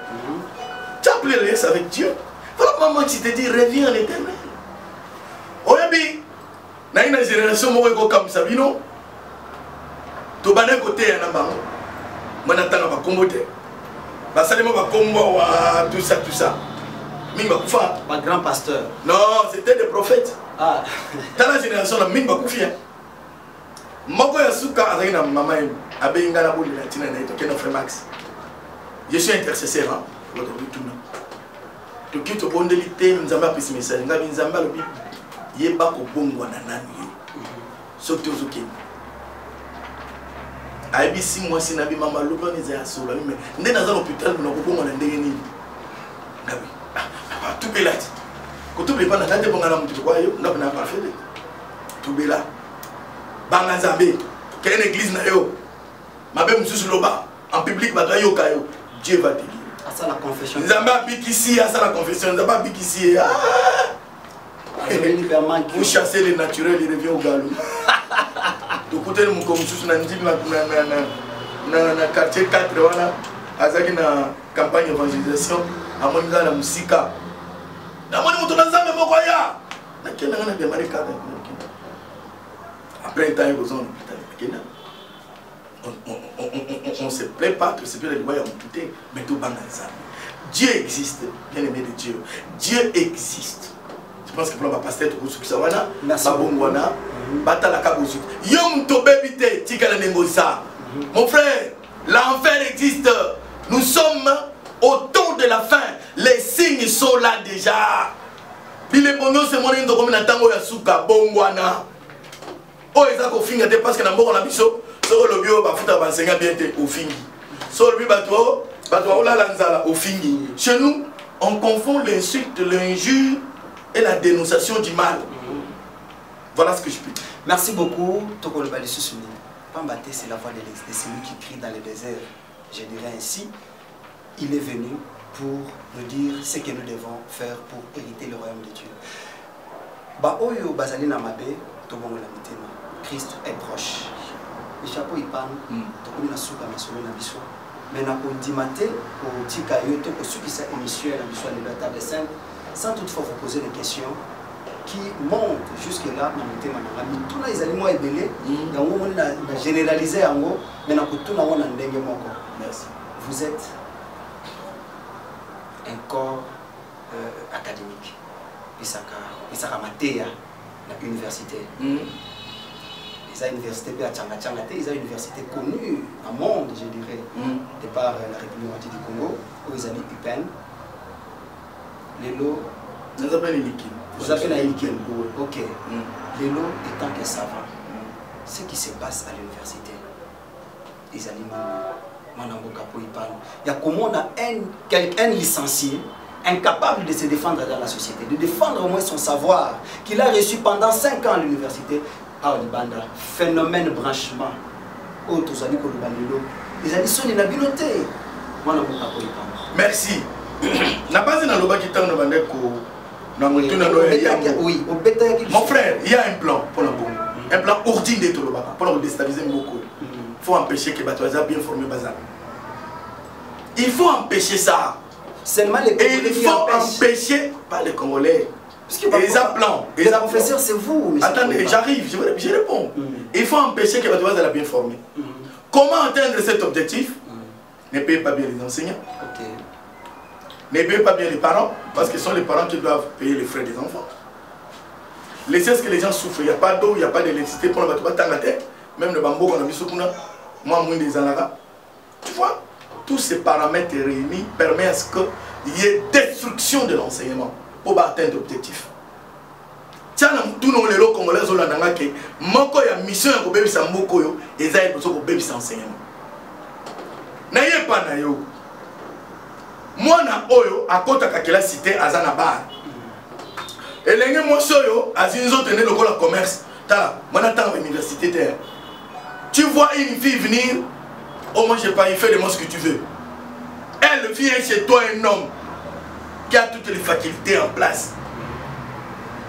Tu as pris l'alliance avec Dieu. Voilà maman tu te dis reviens à l'éternel. Oyebi, na une génération mo comme ça bino. To bana côté ya na bango. Mana tanga ba kombote. Ba salema ba kombo wa tout ça. Minga kufa. Pas grand pasteur. Non, c'était des prophètes. Ah. Dans la génération la minga kufi. Moko ya suka azaki na mama yenu. Abe ingala boli na tina na ito kena frère Max. Je suis intercesseur hein. Votre retour. To kito bondelité nzamba pesi message ngabi nzamba lobi yeba ko bongwa na nani. Soki ozoki. Aibi 6 mois si nabi mama lobi on eza solo mais ndé dans un hôpital na ko bongwa na ndenge nini. Ngabi. Tout belati. Ko tout beba na ndé bonga na mutu kwa yo ngabi na parfait. Tout bela. Banga Nzambe, quelle église na yo? Ma belle monsieur Loba, en public, ma yo kayo. Dieu va te guérir. À ça la confession. Nzambe habite ici, à ça la confession. Nzambe habite ici. Vous chassez les naturels, il revient au galop. De côté de mon commission, na quartier 4, voilà. Azaki na campagne d'évangélisation, à mon gars la musique. Na mon moto na Nzambe mokoya. Na kena na démarrer cadre. Après un temps, on ne se plaît pas que c'est bien le royaume tout est, mais tout banal ça. Dieu existe, bien aimé de Dieu. Dieu existe. Je pense que pour la pasteur, tu peux ça wana, babongwana, batala kabosu. Yom to bébité, tika nengosa. Mon frère, l'enfer existe. Nous sommes au temps de la fin. Les signes sont là déjà. Il est bon, c'est mon nom de tango ya suka bongwana. Oh, ils ont fingi parce que dans le biso, sur le bio, bah foutre bansenga bien au fingi. Sur le bio, bah toi, là lanzala au fingi. Chez nous, on confond l'insulte, l'injure et la dénonciation du mal. Voilà ce que je peux dire. Merci beaucoup. Tokolo Balissu Souni. Pambate, c'est la voix de celui qui crie dans le désert. Je dirais ainsi, il est venu pour nous dire ce que nous devons faire pour hériter le royaume de Dieu. Ba oyo bazali na mabe, tobongo la mitema. Christ est proche. Le chapeau il parle, tokomi na suka masolo na biso. Mais na kondimate au tika yoto ko sukisa émission na biso de la table sainte, sans toutefois vous poser des questions qui montent jusque là na mitema na ngami. Tuna izali mo ebele, yango moni na généraliser yango, mais na kutuna wona ndenge moko. Merci. Vous êtes un corps académique. Pisaka Matéa, la université. Ils ont une université à Tchanga-Tchanga, ils ont une université connue au monde, je dirais, de par la République du Congo, où ils ont dit UPEN. Lélo. Nous appelons Ilikin. Vous appelez Ilikin. Ok. Lélo étant que savant, ce qui se passe à l'université, ils ont dit il y a comment on a un licencié incapable de se défendre dans la société, de défendre au moins son savoir qu'il a reçu pendant 5 ans à l'université. Ah, Banda, phénomène branchement. Merci. Mon frère, il y a un plan pour la bombe. Un plan ordinaire de Tolobaka pour déstabiliser beaucoup. Il faut empêcher que Batoisa bien formé Bazar. Il faut empêcher ça. Seulement les Congolais. Et il faut empêcher, pas les Congolais. Les plans. Les professeurs, c'est vous. Attendez, j'arrive, je réponds. Il faut empêcher que Batoisa bien formé. Comment atteindre cet objectif? Ne payez pas bien les enseignants. Ne payez pas bien les parents, parce que ce sont les parents qui doivent payer les frais des enfants. Laissez ce que les gens souffrent. Il n'y a pas d'eau, il n'y a pas d'électricité pour la tête. Même le bambou qu'on a mis sous Kuna, moi, moins des Alara. Tu vois, tous ces paramètres réunis permettent à ce qu'il y ait destruction de l'enseignement pour atteindre l'objectif. Tiens, tous nos lélos congolais, ils ont dit que Moko ya mission ya bébé sa Moko yo, et ça est pour bébé sa enseignement. N'ayez pas na yo. Moi na oyo à côté de la cité azana bar. Et les gens soyo azinzo tenir le la commerce. Ta, moi n'attends l'université terre. Tu vois une fille venir, oh moi j'ai pas, il fait de moi ce que tu veux. Elle vient chez toi un homme qui a toutes les facultés en place.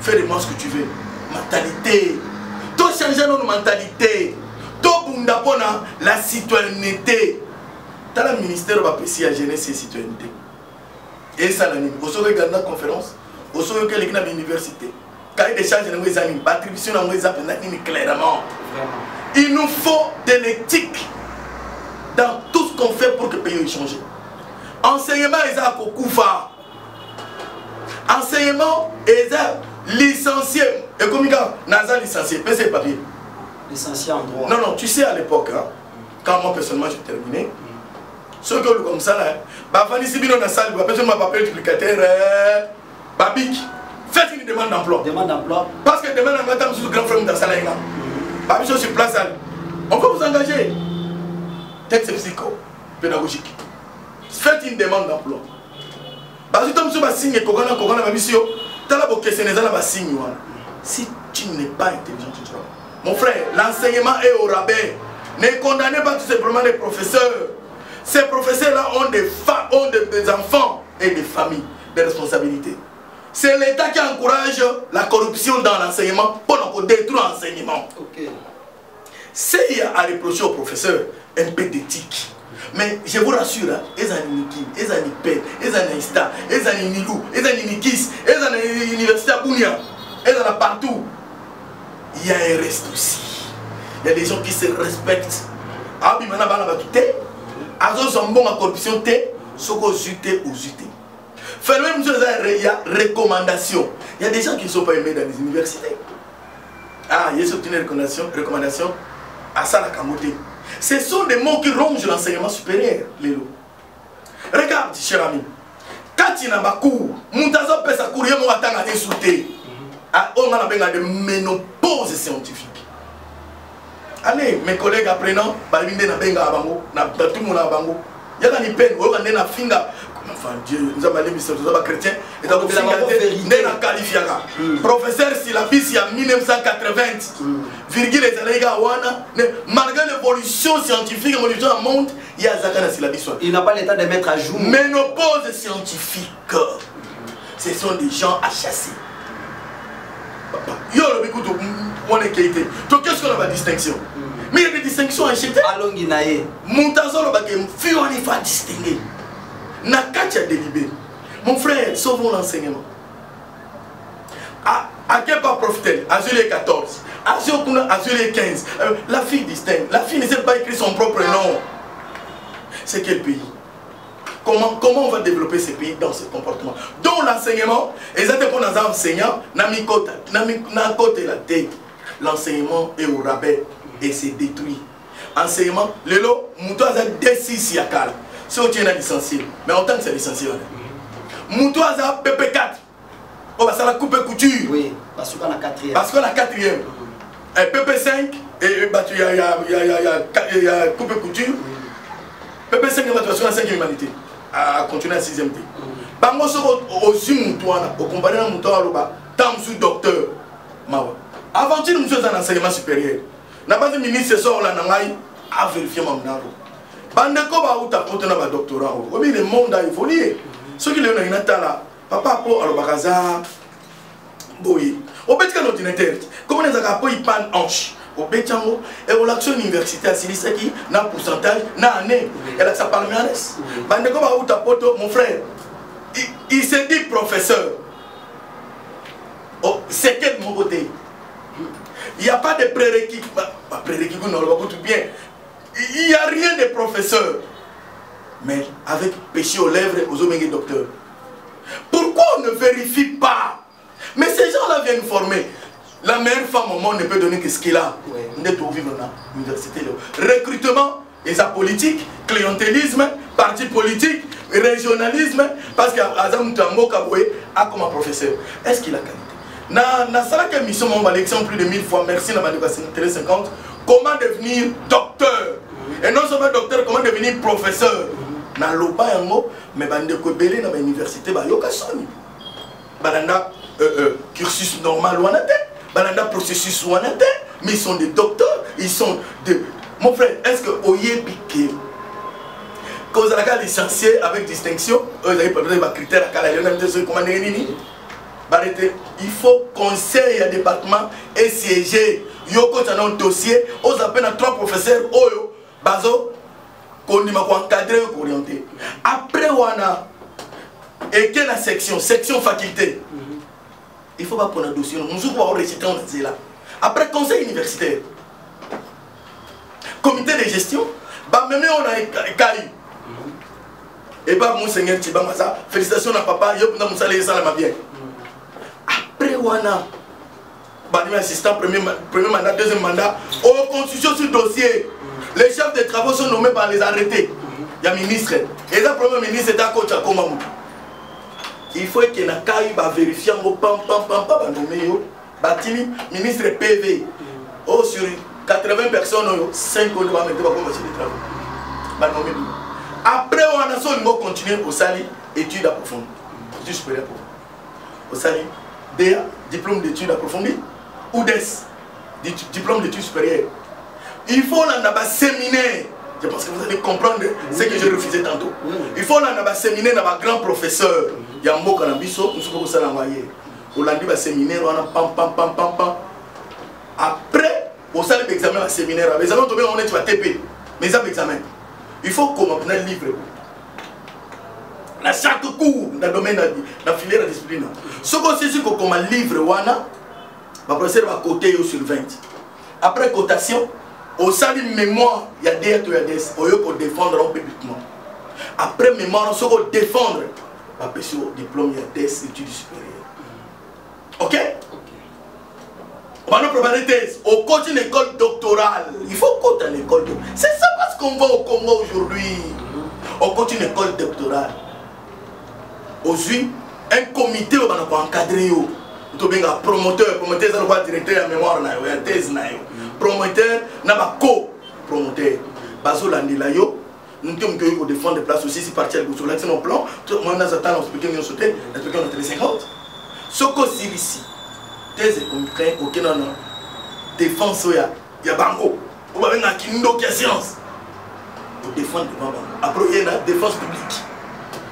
Fais de moi ce que tu veux. Mentalité. Tu changes notre mentalité. Tu bunda pona la citoyenneté. Dans le ministère va apprécier la jeunesse et citoyenneté. Et ça l'anime. Vous savez regarder la conférence. Vous savez que l'équipe de l'université. Quand il y a des charges de nos amis, l'attribution de nos amis clairement. Il nous faut de l'éthique dans tout ce qu'on fait pour que le pays change. Enseignement, ils ont Koufa. Enseignement, ils ont licencié. Et comme ils ont licencié, mais c'est papier. Licencié en droit. Non, non, tu sais à l'époque, hein, quand moi personnellement j'ai terminé, ceux qui ont comme ça, là, bah, Fanny Sibino dans la salle, bah, personne m'a pas appelé duplicateur, Babik, faites une demande d'emploi. Demande d'emploi. Parce que demain, on va attendre sur le grand frère dans la salle. Babik, je suis place, on peut vous engager. Texte psycho, pédagogique. Faites une demande d'emploi. Parce que tu as signé, si tu n'es pas intelligent, tu vois. Mon frère, l'enseignement est au rabais. Ne condamnez pas tout simplement les professeurs. Ces professeurs-là ont des enfants et des familles, des responsabilités. C'est l'État qui encourage la corruption dans l'enseignement pour détruire l'enseignement. C'est à reprocher aux professeurs un peu d'éthique. Mais je vous rassure, ils ont Niki, ils ont Nipel, ils ont Ista, ils ont Nilou, ils ont Nikis, ils ont l'université à Bounia, ils ont partout. Il y a un reste aussi. Il y a des gens qui se respectent. Ah oui, maintenant, il y a des gens corruption, il y a recommandation. Il y a des gens qui ne sont pas aimés dans les universités. Ah, il y a une recommandation à ça la Kamoté. Ce sont des mots qui rongent l'enseignement supérieur, Lélo. Regarde, cher ami. Quand il y a un cours, Moutazo peut s'accourir, on va t'en insulter. On a des ménopauses scientifiques. Allez, mes collègues apprenants, il y a des peine, il y a des Enfin, Dieu, nous avons mis sur les chrétiens, et donc, nous avons qualifié. Professeur Silabis, il y a 1980, virgule les années malgré l'évolution scientifique, l'évolution du monde, il y a Zakana Silabis. Il n'a pas l'état de mettre à jour. Ménopause scientifique, ce sont des gens à chasser. Yo, on est qualité. Donc, qu'est-ce qu'on a la distinction? Mais il y a des distinctions achetées. Alonginaye. Montazolo, il faut distinguer. Nakatia délibéré. Mon frère, sauvons l'enseignement. À quel pas profiter? Azul 14, Azul 15. La fille distingue. La fille ne sait pas écrire son propre nom. C'est quel pays? Comment on va développer ces pays dans ce comportement? Donc l'enseignement, exactement pour nos enseignants, l'enseignement est au rabais et c'est détruit. Enseignement, le lot, Moutou a D6 Yakal. C'est au tien licencié, mais en tant que c'est licencié. Moutou a PP4. On va ça la coupe couture. Oui, parce qu'on a 4e. Parce qu'on a 4e. PP5, et il y a coupe couture. PP5 est parce qu'on a 5e humanité. À continuer à 6e. Bango au Zoom, au comparé à Moutou Alouba, tant sous docteur. Avant-il, nous sommes en enseignement supérieur. N'a pas de ministre sort là, à vérifier mon naro. Bandeko ba uta pote na ba doctorat. Oui, le monde a évolué. Ce qui est là, papa pour alobakaza boy. Au bet kan ordinateur. Comment les a pas y pan hanche. Au bet chango et au l'action universitaire silisaki na pourcentage na année. Elle a sa palmarès. Bandeko ba uta pote mon frère. Il s'est dit professeur. Oh, c'est quel mon côté. Il n'y a pas de prérequis. Prérequis, nous l'avons tout bien. Il n'y a rien de professeur. Mais avec péché aux lèvres, aux hommes et docteurs. Pourquoi on ne vérifie pas? Mais ces gens-là viennent former. La meilleure femme au monde ne peut donner que ce qu'il a. On est au vivre dans l'université. Recrutement, et sa politique, clientélisme, parti politique, régionalisme. Parce qu'Azam Tango Kaboué a comme un professeur. Est-ce qu'il a qualité? Na sala que mission on va l'élection plus de 1000 fois. Merci na télé 50. Comment devenir docteur? Et non seulement docteur, comment devenir professeur? Na loba yango, mais bande ko belé na université ba yoka soni. Balanda cursus normal ou anate, balanda processus ou anate, mais ils sont des docteurs, ils sont de mon frère, est-ce que oye piqué? Quand vous avez licencié avec distinction, vous avez pas de critères à la comment il faut conseil à département et siéger. Yoko t'as un dossier, aux appels à 3 professeurs, Oyo, Bazo, qu'on m'a encadré ou orienté. Après, on a et quelle la section faculté. Il faut pas prendre un dossier. Nous allons réciter en là. Après, conseil universitaire, comité de gestion, bah même on a Kali. Et pas mon seigneur Tibamasa, félicitations à papa, yo pour nous saluer ça la bien. Après wana bani assistant premier mandat, deuxième mandat, aux constitutions sur dossier. Les chefs de travaux sont nommés par les arrêtés. Il y a ministre. Et le premier ministre est à côté de Komamou. Il faut que na kai ba vérifier ngo pam ba nommé yo. Batimi ministre PV. Oh sur 80 personnes 5 on va mettre comme marché de travaux. Ba nommé. Après on a son ngo continuer au sali études approfondies. Études supérieures. Au sali DA, diplôme d'études approfondies, ou DES, diplôme d'études supérieures. Il faut un séminaire. Je pense que vous allez comprendre ce que j'ai refusé tantôt. Il faut un séminaire dans un grand professeur. Il y a un mot cannabiso, nous sommes ça l'envoyer. On a dit un séminaire, on a pam. Après, au salle d'examen, un séminaire. Les examens tombés, on est TP. Mais ça, examen. Il faut qu'on apprenne un livre. Dans chaque cours, dans le domaine de la filière de discipline. Ce qu'on sait, c'est qu'on a un livre, le professeur va coter sur 20. Après cotation, au sein d'une mémoire, il y a des pour défendre publiquement. Après mémoire, on se défendre. Après sur diplôme, il y a des études supérieures. Ok? On va nous préparer une thèse. On coach une école doctorale. Il faut coter une école doctorale. C'est ça parce qu'on va au Congo aujourd'hui. On coach une école doctorale. Aujourd'hui, un comité va nous encadrer. Tu es un promoteur, promoteur, directeur de mémoire, thèse. Promoteur, n'a pas co-promoteur. Baso Landilayo, nous devons défendre des places aussi, si partir sur l'accès au plan, tout le monde a attendu, on explique nous sauter, expliquer notre télé 50. Ce qu'on dit ici, thèse et concret, aucun non défense, il y a bango, on va venir à Kindo qui a science. Pour défendre devant bango. Après, il y a la défense publique.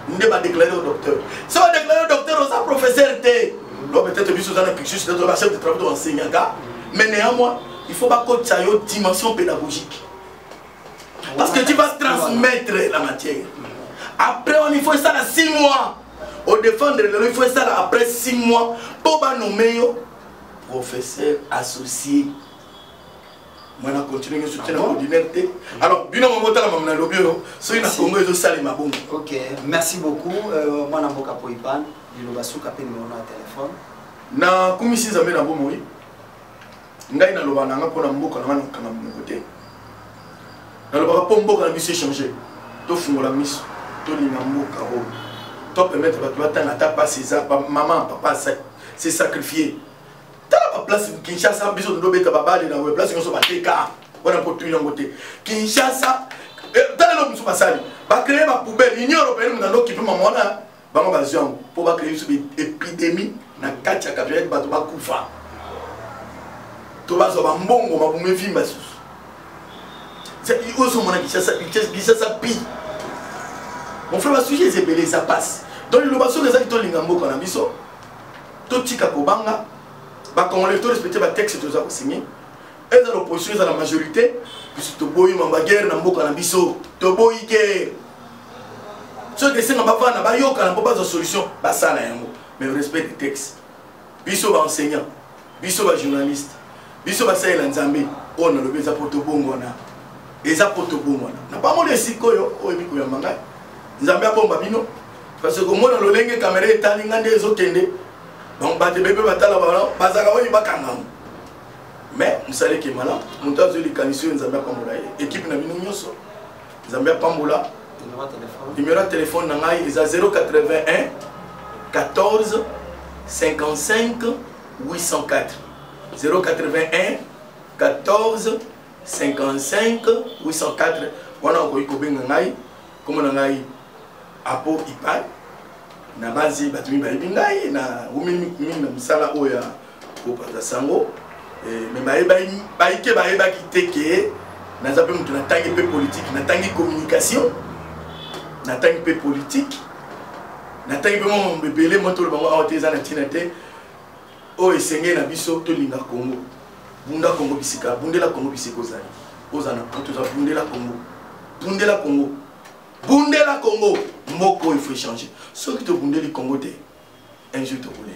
Nous devons déclarer au docteur. Si on déclare au docteur, on a professeur, peut-être que vous avez un chef de travail d'enseignant, mais néanmoins, il faut pas qu'il y ait une dimension pédagogique. Parce que tu vas transmettre la matière. Après, il faut ça dans 6 mois. Au défendre, il faut ça après 6 mois pour nommer professeur associé. Moi, je continue à soutenir l'ordinaire. Alors, bien on va la maman lobby, so il a Congo et ça ma bombe. OK, merci beaucoup. Moi, je suis Poipan, je suis capé numéro de téléphone. Na commission zambe na bombe oui. Ngai na loba nanga pona mboka na wana kana mon côté. Na loba po mboka na biso changer. To fungola miso, to linga mboka o. To permettre ba to atanga ta pas ses maman papa c'est sacrifié. La place Kinshasa, biso ndo beta babali na we place nyoso bateka. Wana potu yango te. Kinshasa, dans le musu basali, ba créer ba poubelle, l'Union européenne ndo ki pe mamona, ba ngo bazion pour ba créer une épidémie na kati ya capitale ba to ba kufa. To ba zo ba mbongo ba bume vimba susu. C'est il oso mona Kinshasa pi. Mon frère va sujet c'est belé ça passe. Donc le baso les acteurs lingambo kana biso. To tika kobanga. Quand on les respecter le texte que nous avons signé, et dans l'opposition, dans la majorité, puisque tu bois une guerre dans le Bokanambiso, tu bois une guerre. Ceux qui sont en bas, ils n'ont pas de solution, mais le respect des textes. Biso va enseignant, biso va journaliste, biso va saïla nzambe, on a le besoin pour te bongona, et ça pour te bongona. N'a pas mon récit koyo, oh emi koya manga, nzambe a bomba bino, parce que moi dans le lengue caméra est en ligne des autres. Donc, les bébés battent mais vous savez que maintenant, nous avons les canissures Zambia Pambola. Équipe n'a Zambia Pambola. Numéro de téléphone est 081 14 55 804. 081 14 55 804. On a encore eu comme on a eu Apo Ipai. Na base batumi baibingai na umini na musala oya kopaza sango mais baike baeba kiteke na zape mutu na tangi pe politique na tangi communication na tangi pe politique na tangi pe mo bebele moto le bango awteza na tinate o esenge na biso to linga Congo bunda Congo bisika bundela Congo bisiko zali ozana to za bundela Congo Bundela Congo, Moko il faut changer. Ceux qui te bundeli Congo, un jour te rouler.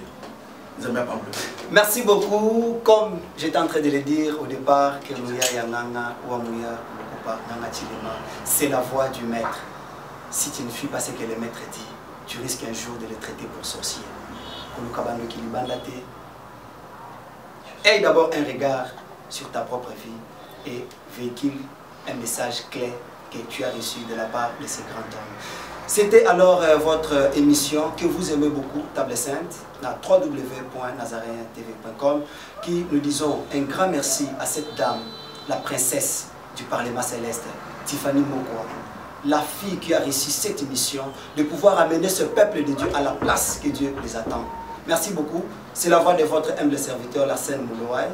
Merci beaucoup. Comme j'étais en train de le dire au départ, que c'est la voix du maître. Si tu ne suis pas ce que le maître dit, tu risques un jour de le traiter pour sorcier. Aie d'abord un regard sur ta propre vie et véhicule un message clair que tu as reçu de la part de ces grands hommes. C'était alors votre émission que vous aimez beaucoup, Table Sainte, à www.nazareentv.com, qui nous disons un grand merci à cette dame, la princesse du Parlement Céleste, Tiffany Mokwa, la fille qui a réussi cette émission, de pouvoir amener ce peuple de Dieu à la place que Dieu les attend. Merci beaucoup. C'est la voix de votre humble serviteur, Lassène Moulouaï.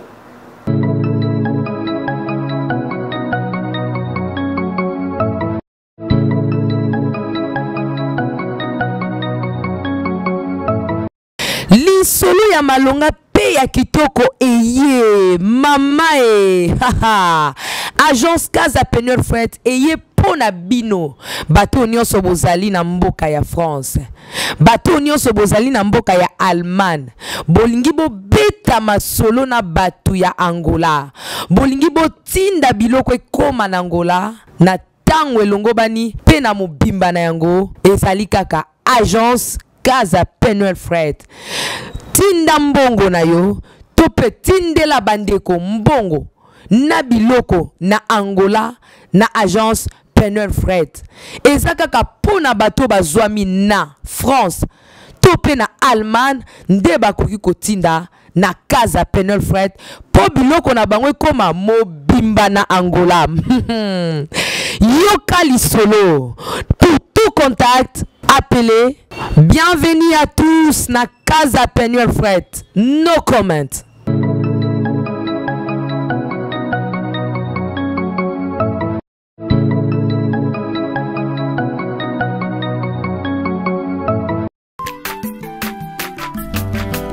Solo ya malonga pe ya kitoko eye mama haha agence Casa Peneur Fret eye pona bino bato nyonso bozali na mboka ya France bato nyonso bozali na mboka ya Allemagne bolingi bo beta masolo na bato ya Angola bolingi bo tinda biloko ekoma na Angola na tango elongo bani pe na mobimba na yango ezali kaka agence Casa Peneur Fret tinda mbongo na yo tope tindela bandeko mbongo na biloko na Angola na agence Peneur Fret eza kaka pona bato bazwami na France tope na Allemagne nde bakoki kotinda na Casa Peneur Fret po biloko na bango ekoma mobi mobimba na Angola. Yoka Lisolo. Pour tout contact, appelez. Bienvenue à tous na Casa Penuel Fred. No comment.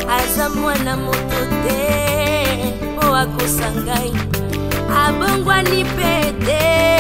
Aza mwana moto te po akosangai abongwani pete